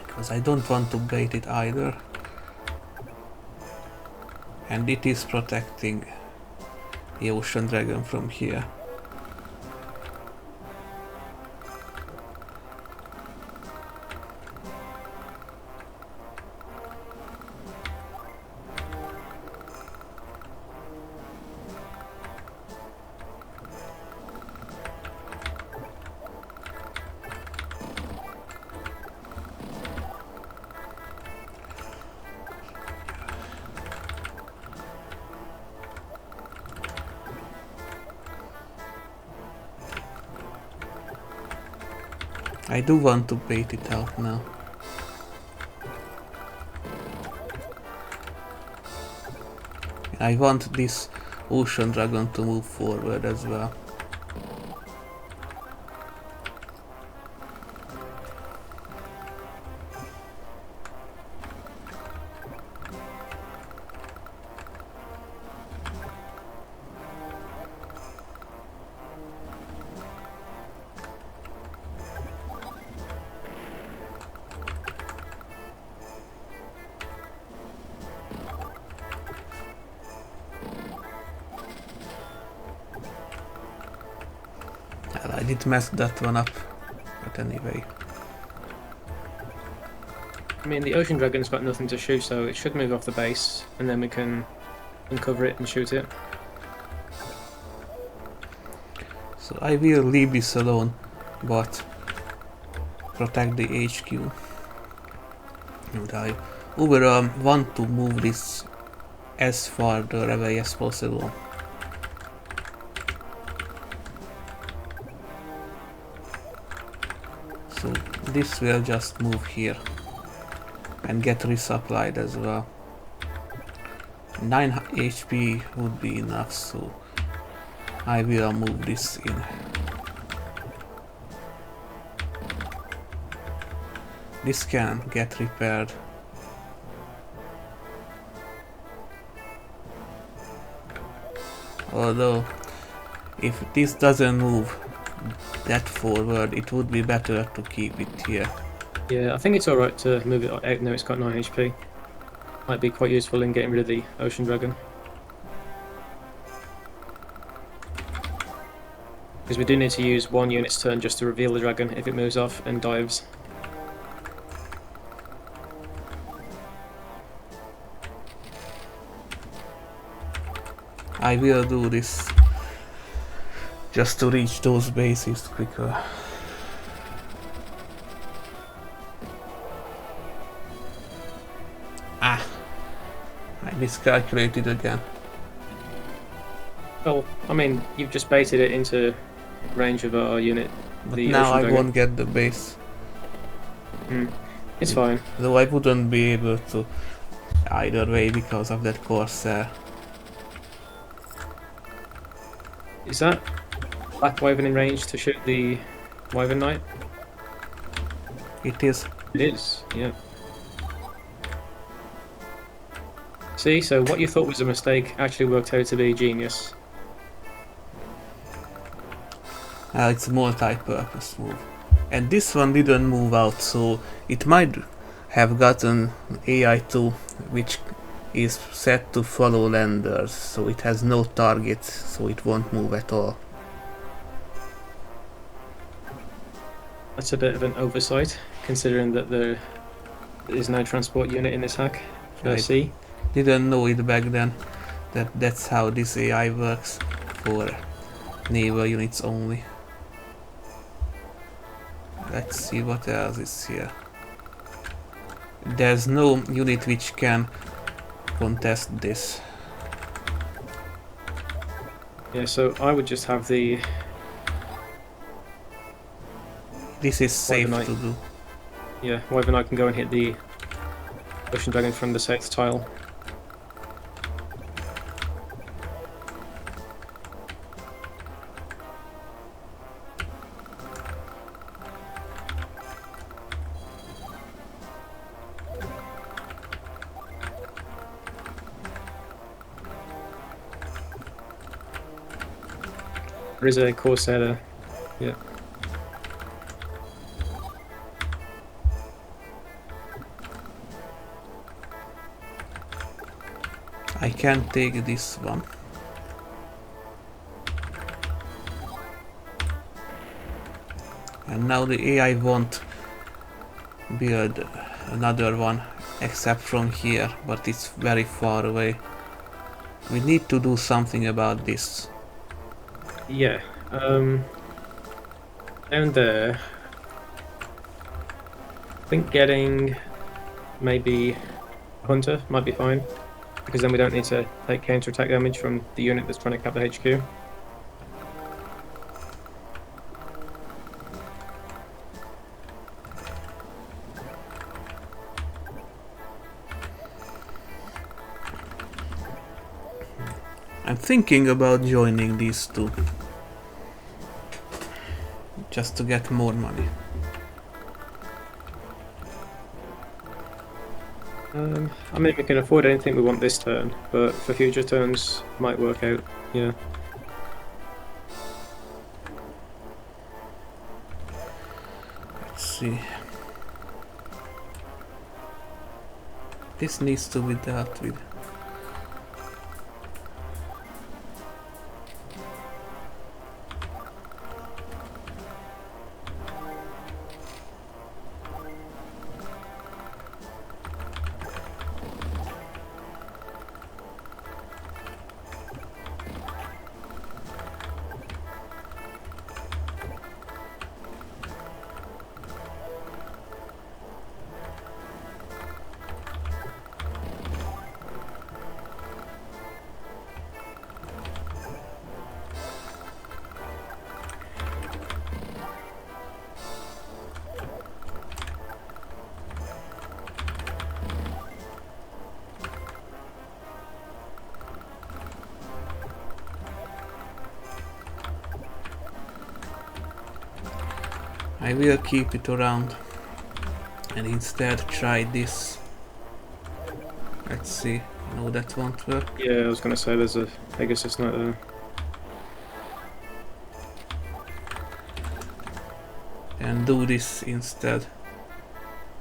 Because I don't want to bait it either. And it is protecting the ocean dragon from here. I do want to bait it out now. I want this ocean dragon to move forward as well. Well, I did mess that one up, but anyway. I mean, the ocean dragon's got nothing to shoot, so it should move off the base, and then we can uncover it and shoot it. So I will leave this alone, but protect the HQ. And I overall want to move this as far away as possible. So this will just move here and get resupplied as well. 9 HP would be enough, so I will move this in. This can get repaired. Although, if this doesn't move that forward, it would be better to keep it here. Yeah, I think it's alright to move it out now it's got 9 HP. Might be quite useful in getting rid of the ocean dragon. Because we do need to use 1 unit's turn just to reveal the dragon if it moves off and dives. I will do this just to reach those bases quicker. Ah! I miscalculated again. Well, I mean, you've just baited it into range of our unit. But The now ocean I dragon. won't get the base. It's fine. Though I wouldn't be able to either way because of that Corsair. Is that Black Wyvern in range to shoot the Wyvern Knight? It is. It is, yeah. See, so what you thought was a mistake actually worked out to be genius. It's a multi-purpose move. And this one didn't move out, so it might have gotten AI2, which is set to follow landers, so it has no target, so it won't move at all. That's a bit of an oversight, considering that there is no transport unit in this hack for Right. sea. Didn't know it back then, that's how this AI works for naval units only. Let's see what else is here. There's no unit which can contest this. Yeah, so I would just have the... This is safe Knight. to do. Yeah, Wyvern Knight can go and hit the Ocean Dragon from the south tile. There is a Corsair there. Yeah. I can take this one. And now the AI won't build another one except from here, but it's very far away. We need to do something about this. Yeah. Down there, I think getting maybe Hunter might be fine, because then we don't need to take counter-attack damage from the unit that's trying to cap the HQ. I'm thinking about joining these two. Just to get more money. I mean, we can afford anything we want this turn, but for future turns, might work out, yeah. Let's see. This needs to be dealt with. I will keep it around and instead try this. Let's see. No, that won't work. Yeah, I was gonna say there's a Pegasus Knight there. And do this instead.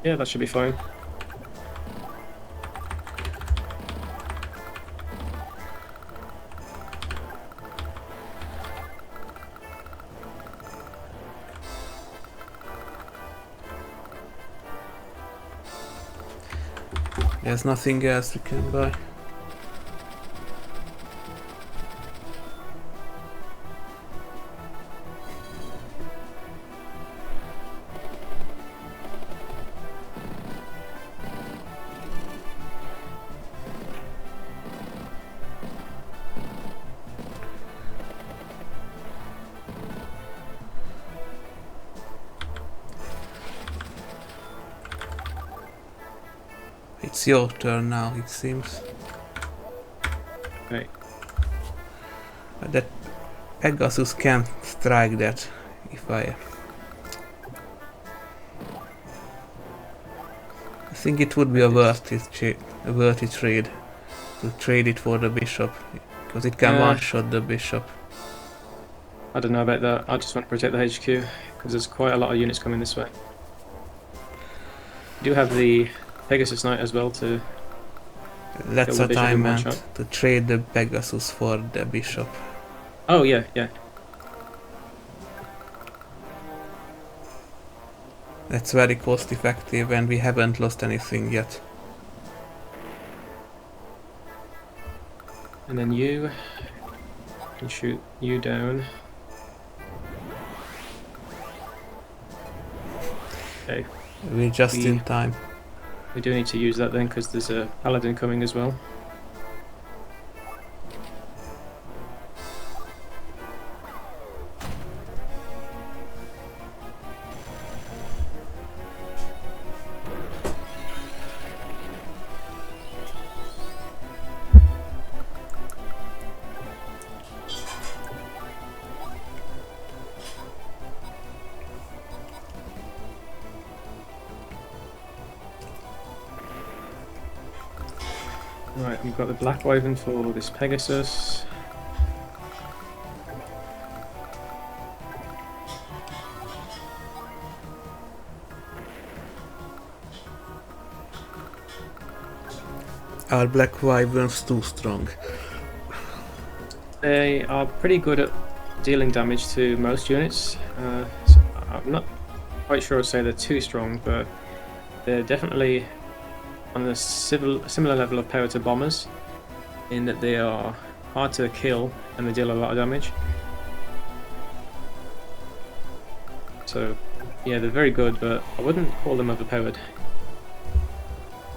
Yeah, that should be fine. There's nothing else we can buy. It's your turn now, it seems. Right. That Pegasus can't strike that if I think it would be a worthy trade to trade it for the bishop, because it can one-shot the bishop. I don't know about that. I just want to protect the HQ, because there's quite a lot of units coming this way. We do have the Pegasus Knight as well to... That's what I meant, to trade the Pegasus for the bishop. Oh, yeah, yeah. That's very cost effective and we haven't lost anything yet. And then you can shoot you down. Okay. We're just in time. We do need to use that then, because there's a paladin coming as well. Right, we've got the Black Wyvern for this Pegasus. Are Black Wyverns too strong? They are pretty good at dealing damage to most units. So I'm not quite sure I'd say they're too strong, but they're definitely on a similar level of power to bombers, in that they are hard to kill and they deal a lot of damage. So yeah, they're very good, but I wouldn't call them overpowered,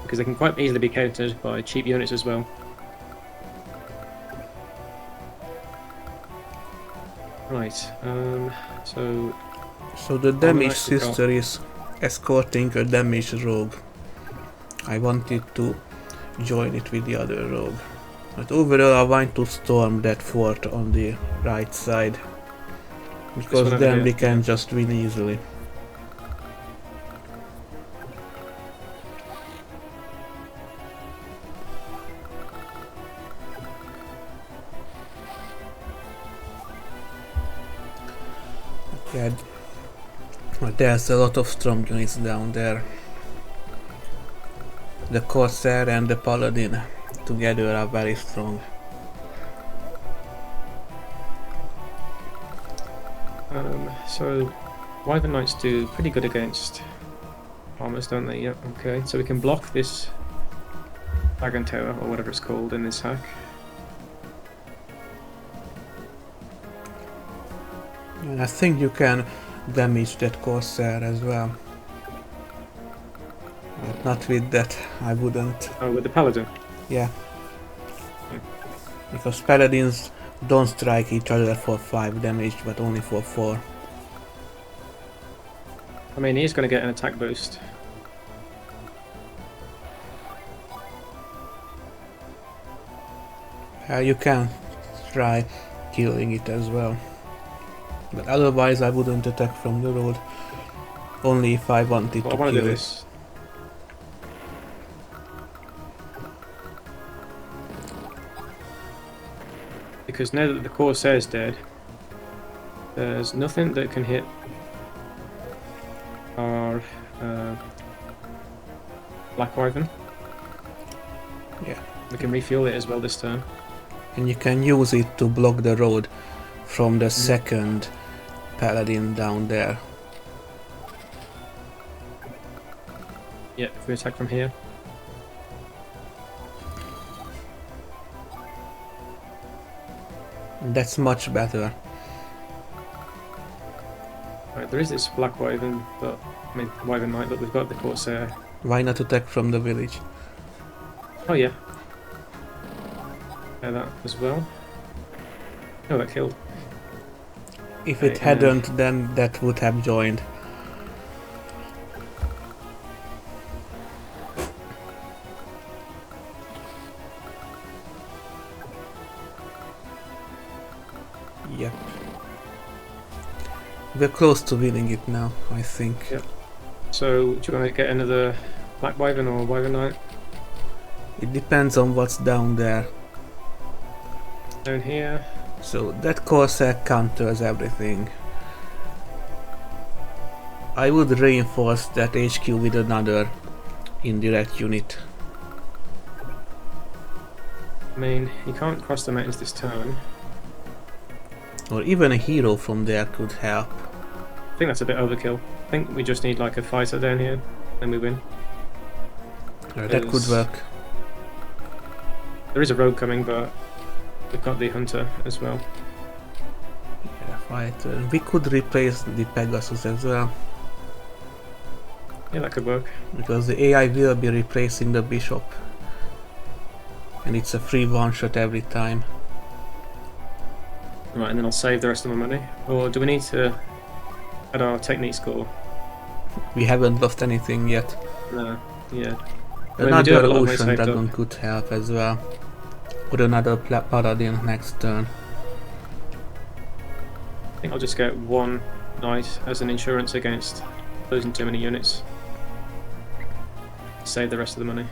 because they can quite easily be countered by cheap units as well. Right, so the damage Knights we've got- sister is escorting a damaged rogue. I wanted to join it with the other rogue. But overall I want to storm that fort on the right side. Because one over then here, we can yeah. just win easily. Yeah, but there's a lot of strong units down there. The Corsair and the Paladin together are very strong. So Wyvern Knights do pretty good against armors, don't they? Yep, okay. So we can block this Dragon Tower, or whatever it's called, in this hack. And I think you can damage that Corsair as well. But not with that, I wouldn't. Oh, with the Paladin? Yeah. Because Paladins don't strike each other for 5 damage, but only for 4. I mean, he's going to get an attack boost. You can try killing it as well. But otherwise I wouldn't attack from the road. Only if I wanted Well, I to want to kill do it. this. Because now that the Corsair is dead, there's nothing that can hit our Black Wyvern. Yeah. We can refuel it as well this turn. And you can use it to block the road from the second Paladin down there. Yeah, if we attack from here. That's much better. Right, there is this Black Wyvern, but I mean Wyvern Knight, but we've got the Corsair. Why not attack from the village? Oh yeah. Yeah, that as well. Oh, that killed. If it Okay, hadn't, then that would have joined. Yep. We're close to winning it now, I think. Yep. So, do you want to get another Black Wyvern or Wyvern Knight? It depends on what's down there. Down here. So that Corsair counters everything. I would reinforce that HQ with another indirect unit. I mean, you can't cross the mountains this turn. Or even a hero from there could help. I think that's a bit overkill. I think we just need like a fighter down here, then we win. That could work. There is a rogue coming, but we've got the hunter as well. Yeah, fighter. We could replace the Pegasus as well. Yeah, that could work. Because the AI will be replacing the bishop. And it's a free one-shot every time. Right, and then I'll save the rest of my money. Or do we need to add our technique score? We haven't lost anything yet. No, yeah. I mean, we do Another have a lot of money Ocean saved Dragon up. could help as well. Or another Paladin next turn. I think I'll just get one knight as an insurance against losing too many units. Save the rest of the money.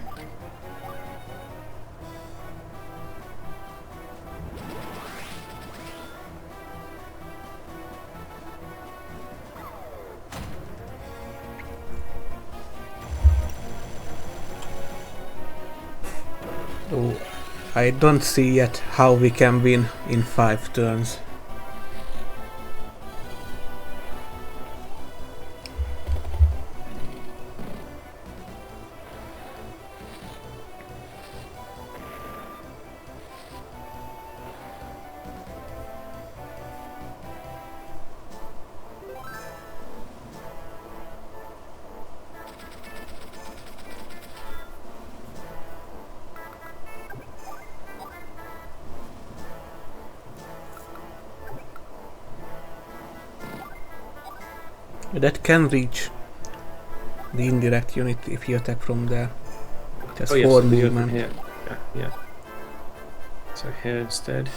Oh, I don't see yet how we can win in 5 turns. That can reach the indirect unit if you attack from there. It has Oh yes, 4 so we go from movement. here. Yeah. So here instead.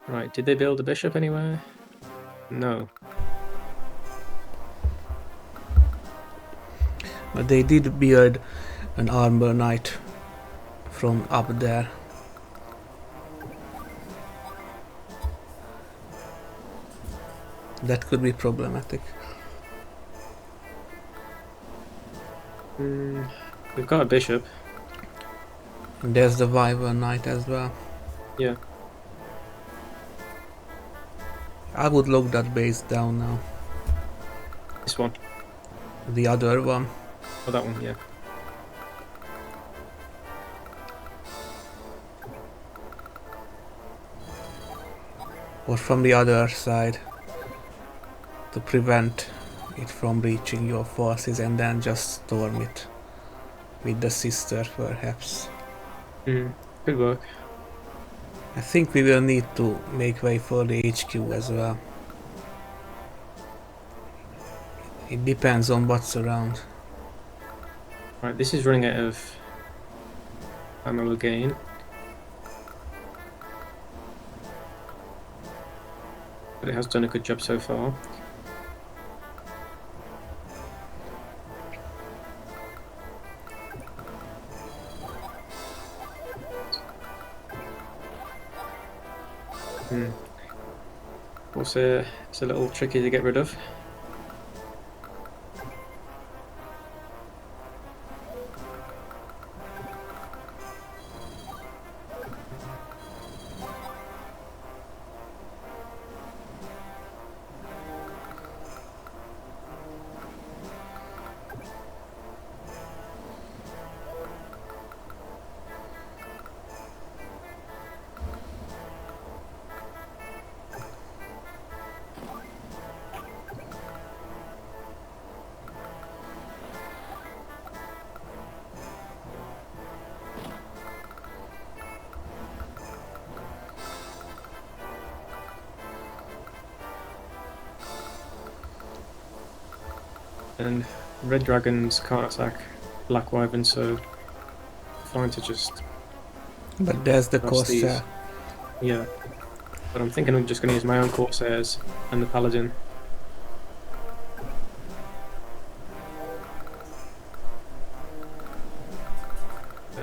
Right, did they build a bishop anywhere? No. But they did build an armor knight from up there. That could be problematic. We've got a bishop. And there's the Wyvern knight as well. Yeah. I would lock that base down now. This one. The other one. Oh, that one, yeah. Or from the other side. To prevent it from reaching your forces and then just storm it. With the sister perhaps. Good work. I think we will need to make way for the HQ as well. It depends on what's around. Right, this is running out of ammo again. But it has done a good job so far. Also, it's a little tricky to get rid of. And red dragons can't attack black wyvern, so fine to just But there's the cross these. Corsair. Yeah. But I'm thinking I'm just going to use my own Corsairs and the Paladin.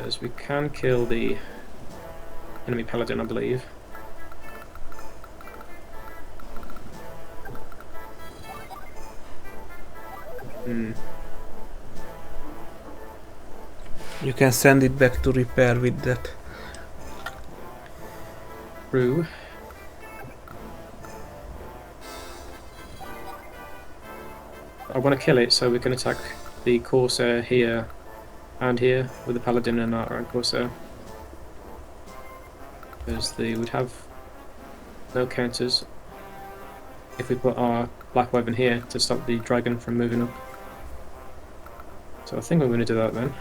As we can kill the enemy Paladin, I believe. You can send it back to repair with that. True. I want to kill it so we can attack the Corsair here and here with the Paladin and our own Corsair. Because they would have no counters if we put our black weapon here to stop the dragon from moving up. So I think I'm going to do that then.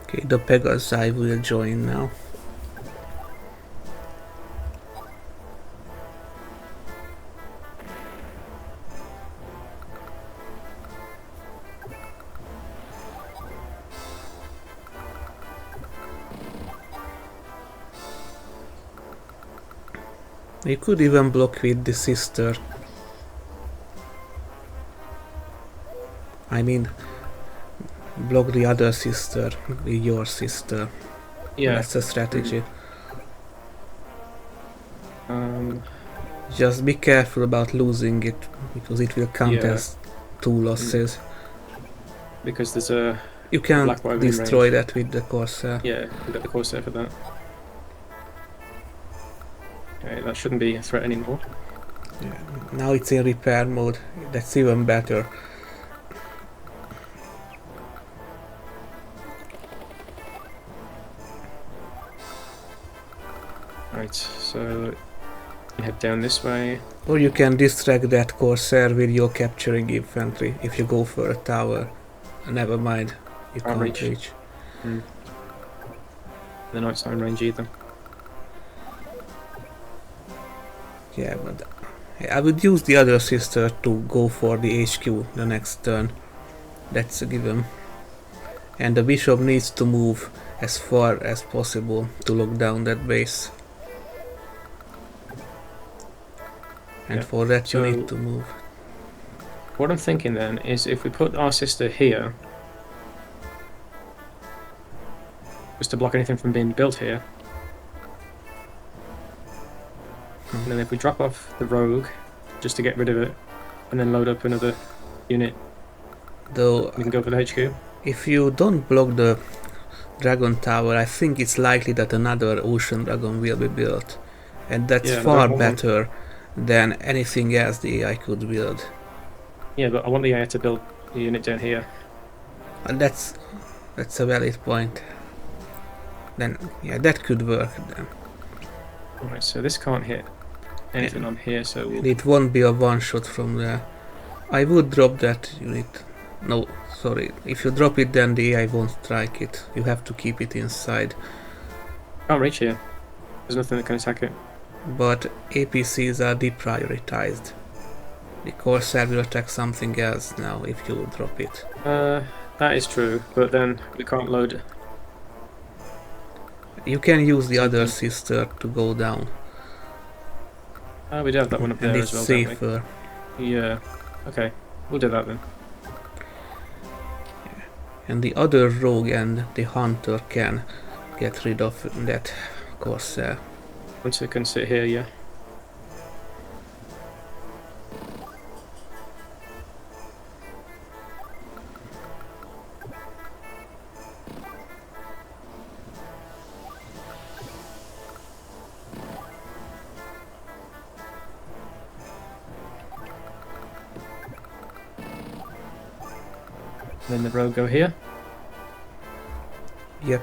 Okay, the Pegasi will join now. You could even block with the sister. I mean, block the other sister with your sister. Yeah. That's a strategy. Mm. Just be careful about losing it, because it will count Yeah. as 2 losses. Because there's a You can't black Wyvern in destroy range. that with the Corsair. Yeah, we've got the Corsair for that. Okay, that shouldn't be a threat anymore. Yeah. Now it's in repair mode. That's even better. Right, so you head down this way. Or you can distract that Corsair with your capturing infantry if you go for a tower. Never mind, you Can't can't reach. reach. They're not in range either. Yeah, but I would use the other sister to go for the HQ the next turn. That's a given. And the bishop needs to move as far as possible to lock down that base. And Yeah. for that you So- need to move. What I'm thinking then is if we put our sister here, just to block anything from being built here, and then if we drop off the rogue, just to get rid of it, and then load up another unit, Though, we can go for the HQ. if you don't block the dragon tower, I think it's likely that another ocean dragon will be built. And that's Yeah, far another one. better than anything else the AI could build. Yeah, but I want the AI to build a unit down here. And that's a valid point. Then, yeah, that could work then. Alright, so this can't hit anything on here, so And it won't be a one-shot from there. I would drop that unit. No, sorry. If you drop it, then the AI won't strike it. You have to keep it inside. can't reach here. There's nothing that can attack it. But APCs are deprioritized. The Corsair will attack something else now if you drop it. That is true, but then we can't load. You can use the other sister to go down. We do have that one up And there it's as well, don't safer. we? Yeah. Okay, we'll do that then. And the other rogue and the hunter can get rid of that Corsair. Once it can sit here, yeah. Then the rogue go here. Yep.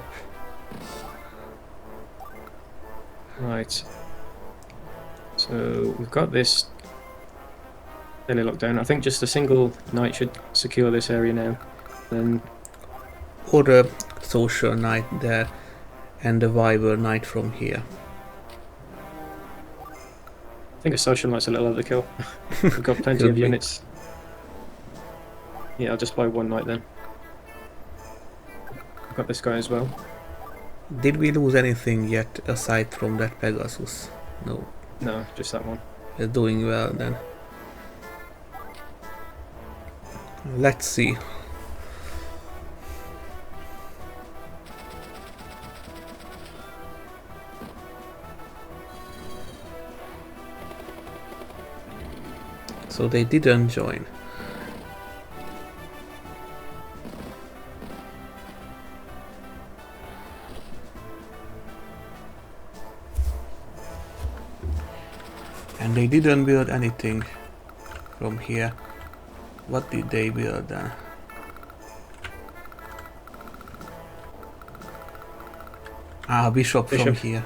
Right. So we've got this fairly locked down. I think just a single knight should secure this area now. Then Or a social knight there and a Wyvern knight from here. I think a social knight's a little overkill. We've got plenty Could of be. units. Yeah, I'll just buy one knight then. I've got this guy as well. Did we lose anything yet aside from that Pegasus? No. No, just that one. We're doing well then. Let's see. So they didn't join. And they didn't build anything from here. What did they build then? Ah, bishop from Bishop. here.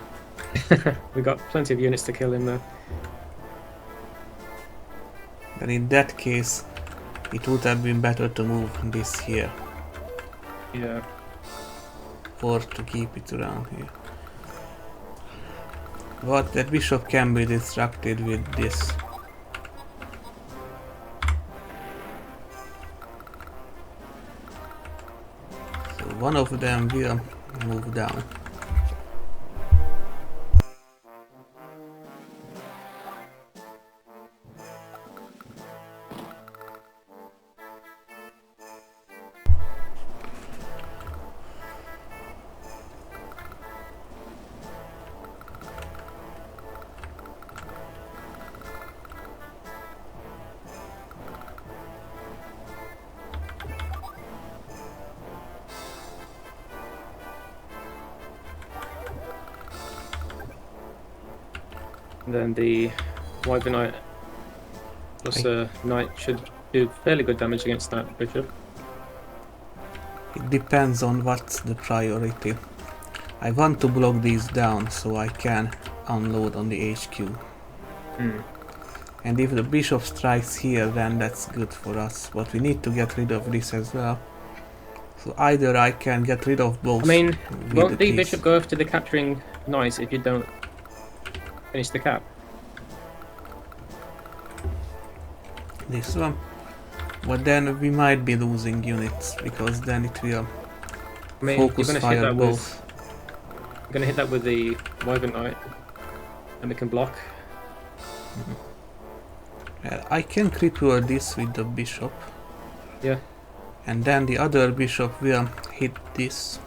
We got plenty of units to kill him there. Then in that case, it would have been better to move this here, Yeah. or to keep it around here. But that bishop can be distracted with this. So one of them will move down. And then the Wyvern Knight plus a Knight should do fairly good damage against that Bishop. It depends on what's the priority. I want to block these down so I can unload on the HQ. And if the bishop strikes here, then that's good for us. But we need to get rid of this as well. So either I can get rid of both. I mean, won't the keys. bishop go after the capturing knight if you don't finish the cap? This one. But then we might be losing units because then it will focus fire both. You're gonna hit that with the Wyvern Knight, and we can block. I can cripple this with the bishop. Yeah. And then the other bishop will hit this.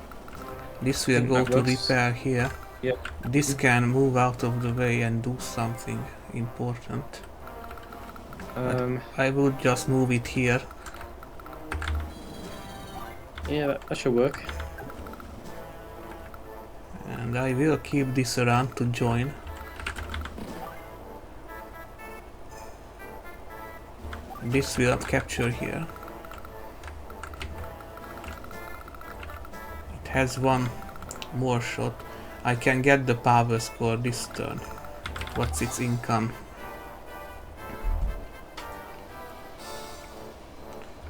This will go to repair here. Yep. This can move out of the way and do something important. I would just move it here. Yeah, that should work. And I will keep this around to join. This will capture here. It has one more shot. I can get the power score this turn. What's its income?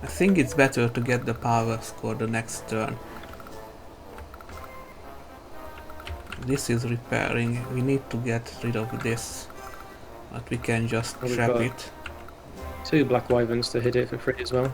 I think it's better to get the power score the next turn. This is repairing. We need to get rid of this. But we can just trap it. 2 black wyverns to hit it for free as well.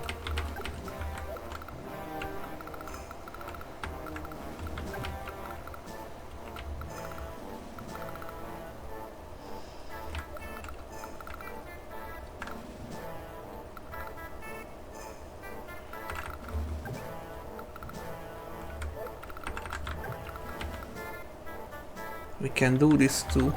We can do this too.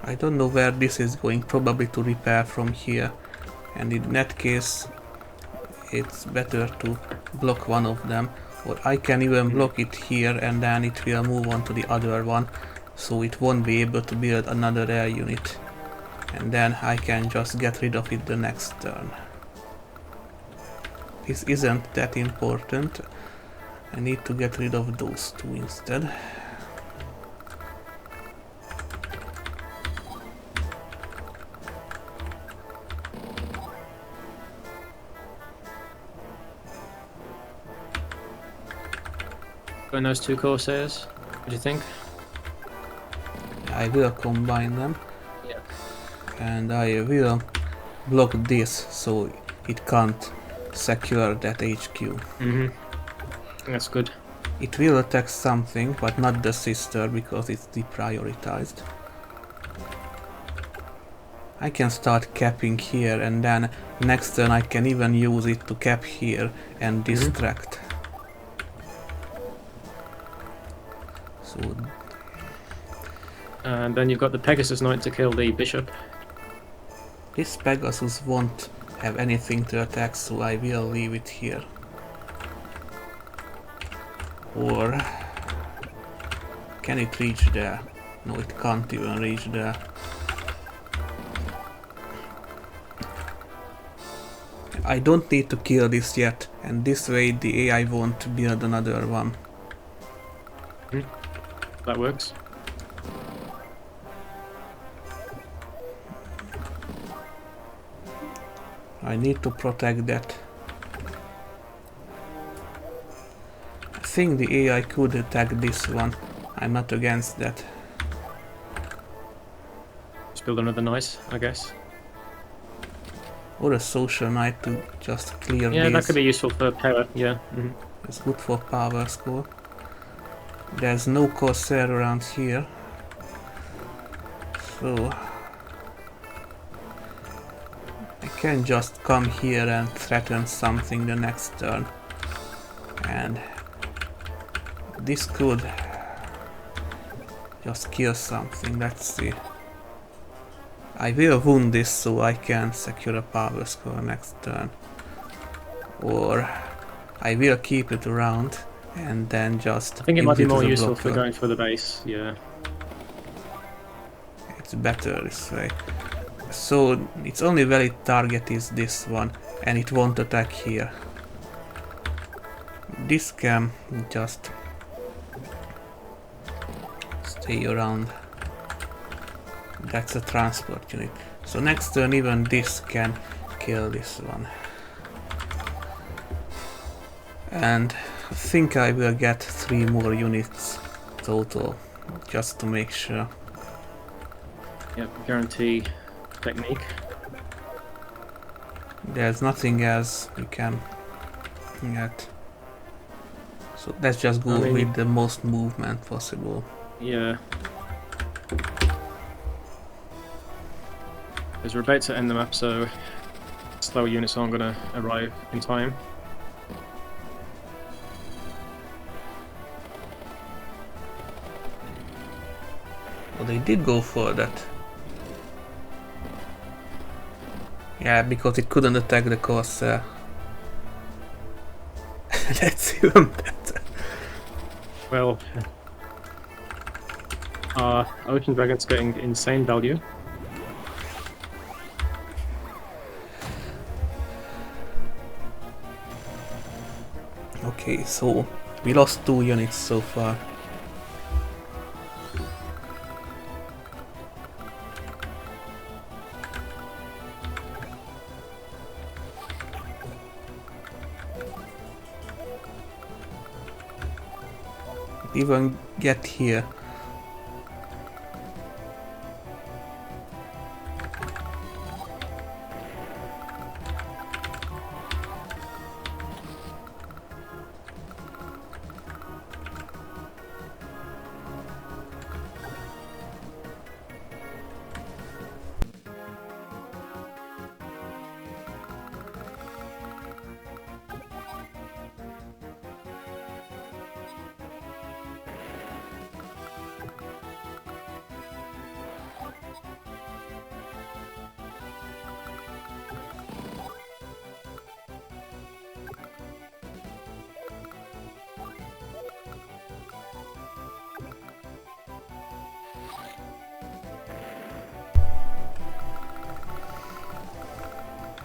I don't know where this is going, probably to repair from here, and in that case it's better to block one of them, or I can even block it here and then it will move on to the other one, so it won't be able to build another air unit, and then I can just get rid of it the next turn. This isn't that important. I need to get rid of those two instead. Going those 2 Corsairs, what do you think? I will combine them. Yeah. And I will block this so it can't secure that HQ. That's good. It will attack something, but not the sister because it's deprioritized. I can start capping here, and then next turn I can even use it to cap here and distract. So, and then you've got the Pegasus Knight to kill the bishop. This Pegasus won't have anything to attack, so I will leave it here. Or can it reach there? No, it can't even reach there. I don't need to kill this yet, and this way the AI won't build another one. That works. I need to protect that. I think the AI could attack this one. I'm not against that. Just build another knight, I guess. Or a social knight to just clear these. Yeah, that could be useful for power, yeah. It's good for power score. There's no Corsair around here. So I can just come here and threaten something the next turn. And this could just kill something, let's see. I will wound this so I can secure a power score next turn. or I will keep it around and then just I think it use might be it as more a useful for blocker. going for the base, yeah. It's better this way. So its only valid target is this one, and it won't attack here. This can just stay around. That's a transport unit. So next turn even this can kill this one. And I think I will get 3 more units total, just to make sure. Yep, guarantee technique. There's nothing else you can get. So let's just go with the most movement possible. Yeah. Because we're about to end the map, so slower units aren't going to arrive in time. Well, they did go for that. Yeah, because it couldn't attack the Corsair. That's even better. Well, our Ocean Dragon's getting insane value. Okay, so we lost 2 units so far. Even get here.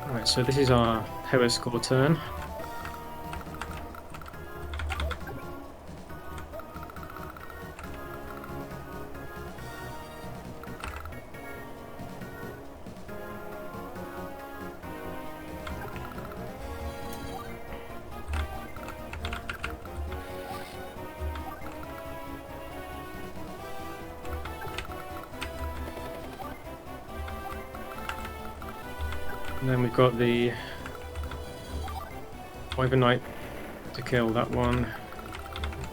Alright, so this is our power score turn. And then we've got the Wyvern Knight to kill that one.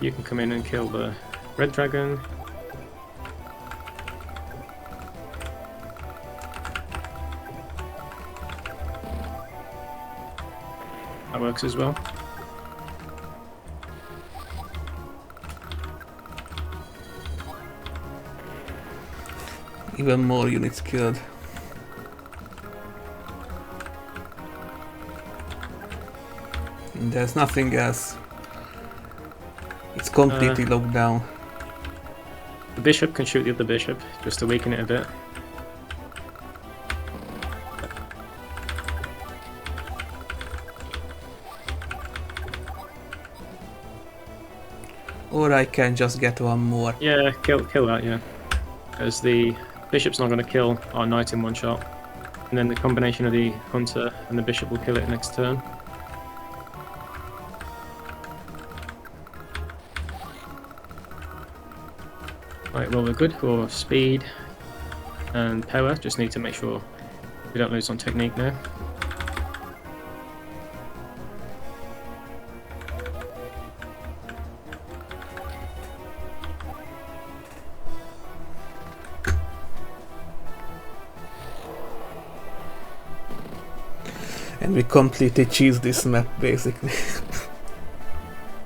You can come in and kill the Red Dragon. That works as well. Even more units killed. And there's nothing else. It's completely locked down. The bishop can shoot the other bishop, just to weaken it a bit. Or I can just get one more. Yeah, kill that, yeah. Because the bishop's not going to kill our knight in one shot. And then the combination of the hunter and the bishop will kill it next turn. Right, well we're good for speed and power, just need to make sure we don't lose on technique now. And we completely cheese this map basically.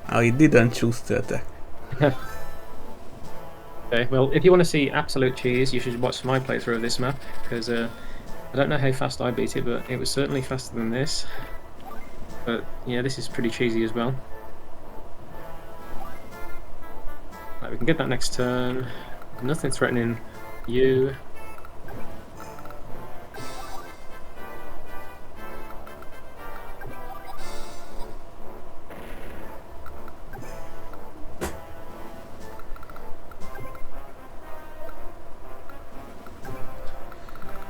Oh, he didn't choose to attack. Okay, well, if you want to see absolute cheese, you should watch my playthrough of this map, because I don't know how fast I beat it, but it was certainly faster than this. But yeah, this is pretty cheesy as well. Right, we can get that next turn. Nothing threatening you.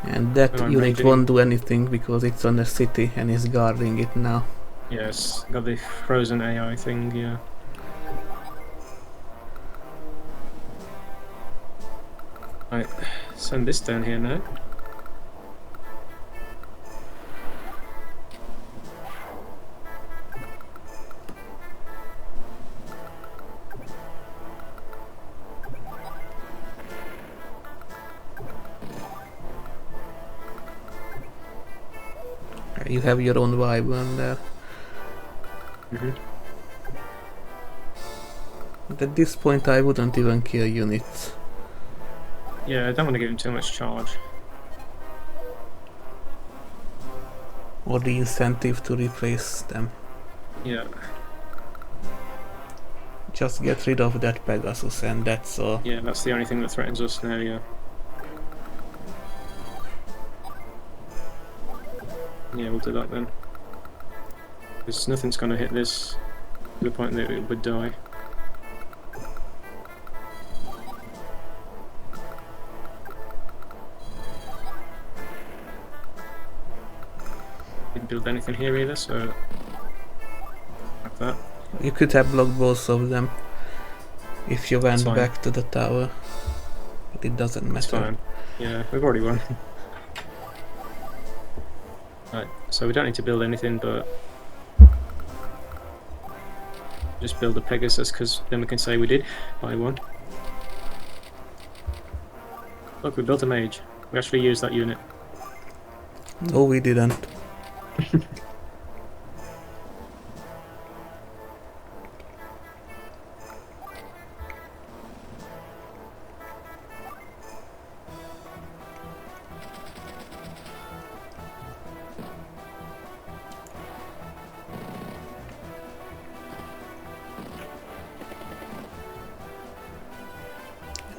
And that I'm unit raging. won't do anything because it's on the city and is guarding it now. Yes, got the frozen AI thing, yeah. Right, send this down here now. You have your own Wyvern there. But at this point I wouldn't even kill units. Yeah, I don't want to give him too much charge. Or the incentive to replace them. Yeah. Just get rid of that Pegasus and that's all. Yeah, that's the only thing that threatens us now, yeah. Yeah, we'll do that then. Because nothing's going to hit this to the point that it would die. Didn't build anything here either, so like that. You could have blocked both of them if you went It's fine. back to the tower. But it doesn't matter. It's fine. Yeah, we've already won. Right, so we don't need to build anything, but just build a Pegasus, because then we can say we did buy one. Look, we built a mage. We actually used that unit. No, we didn't.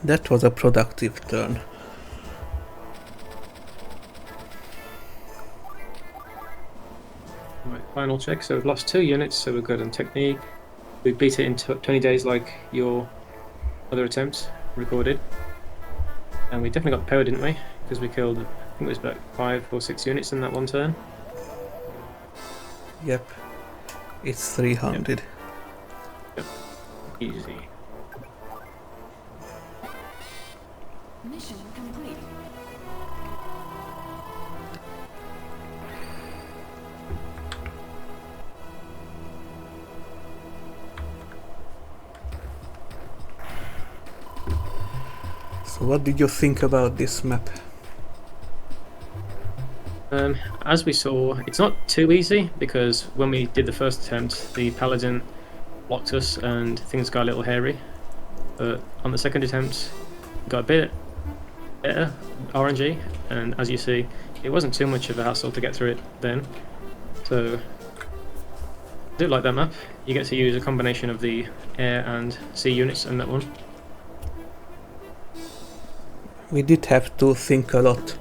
That was a productive turn. Right, final check. So we've lost 2 units, so we're good on technique. We beat it in 20 days like your other attempt recorded. And we definitely got power, didn't we? Because we killed, I think it was about 5 or 6 units in that one turn. Yep. It's 300. Yep. Easy. Mission complete. So what did you think about this map? As we saw, it's not too easy because when we did the first attempt, the paladin blocked us and things got a little hairy. But on the second attempt, we got a bit better RNG, and as you see, it wasn't too much of a hassle to get through it then. So, I do like that map. You get to use a combination of the air and sea units in that one. We did have to think a lot.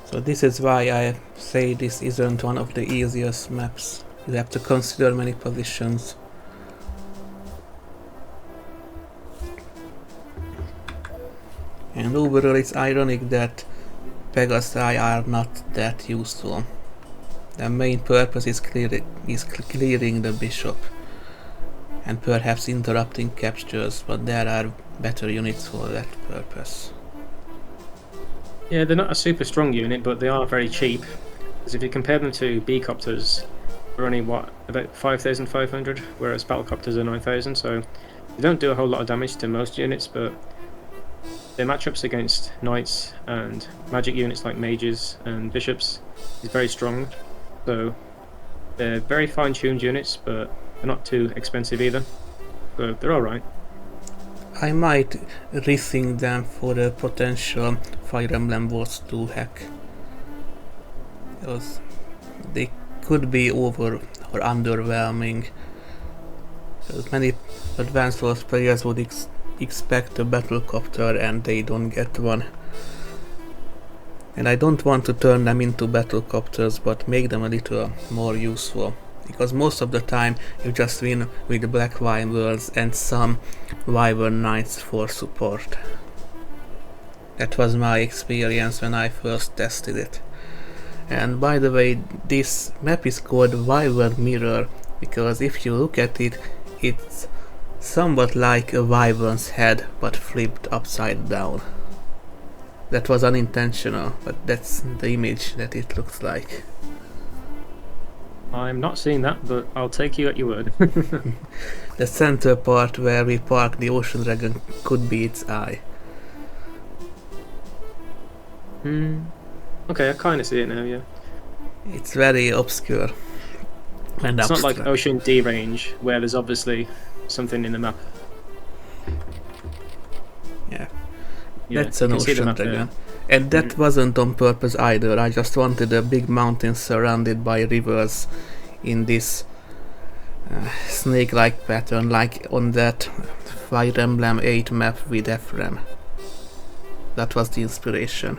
So this is why I say this isn't one of the easiest maps. You have to consider many positions. And overall it's ironic that Pegasi are not that useful. Their main purpose is clearing the bishop and perhaps interrupting captures, but there are better units for that purpose. Yeah, they're not a super strong unit, but they are very cheap. Because if you compare them to B-copters, they're only, what, about 5,500, whereas battlecopters are 9,000, so they don't do a whole lot of damage to most units, but their matchups against knights and magic units like mages and bishops is very strong. So they're very fine-tuned units, but they're not too expensive either. So they're alright. I might rethink them for the potential Fire Emblem Wars 2 hack. Because they could be over or underwhelming. Because many Advanced Wars players would expect a battlecopter and they don't get one. And I don't want to turn them into battlecopters, but make them a little more useful. Because most of the time you just win with Black Wyverns and some Wyvern Knights for support. That was my experience when I first tested it. And by the way, this map is called Wyvern Mirror, because if you look at it, it's somewhat like a wyvern's head, but flipped upside down. That was unintentional, but that's the image that it looks like. I'm not seeing that, but I'll take you at your word. The center part where we park the Ocean Dragon could be its eye. Okay, I kind of see it now, yeah. It's very obscure and It's abstract. not like Ocean D range, where there's obviously something in the map. Yeah. Yeah, That's you an can see the Ocean map Dragon. there. And that wasn't on purpose either. I just wanted a big mountain surrounded by rivers in this snake-like pattern, like on that Fire Emblem 8 map with Ephraim. That was the inspiration.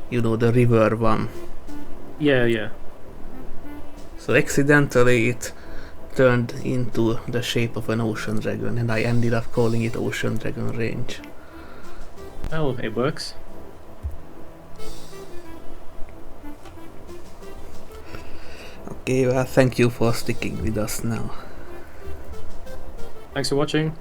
You know, the river one. Yeah, yeah. So accidentally it turned into the shape of an Ocean Dragon, and I ended up calling it Ocean Dragon Range. Well, it works. Okay, well, thank you for sticking with us now. Thanks for watching.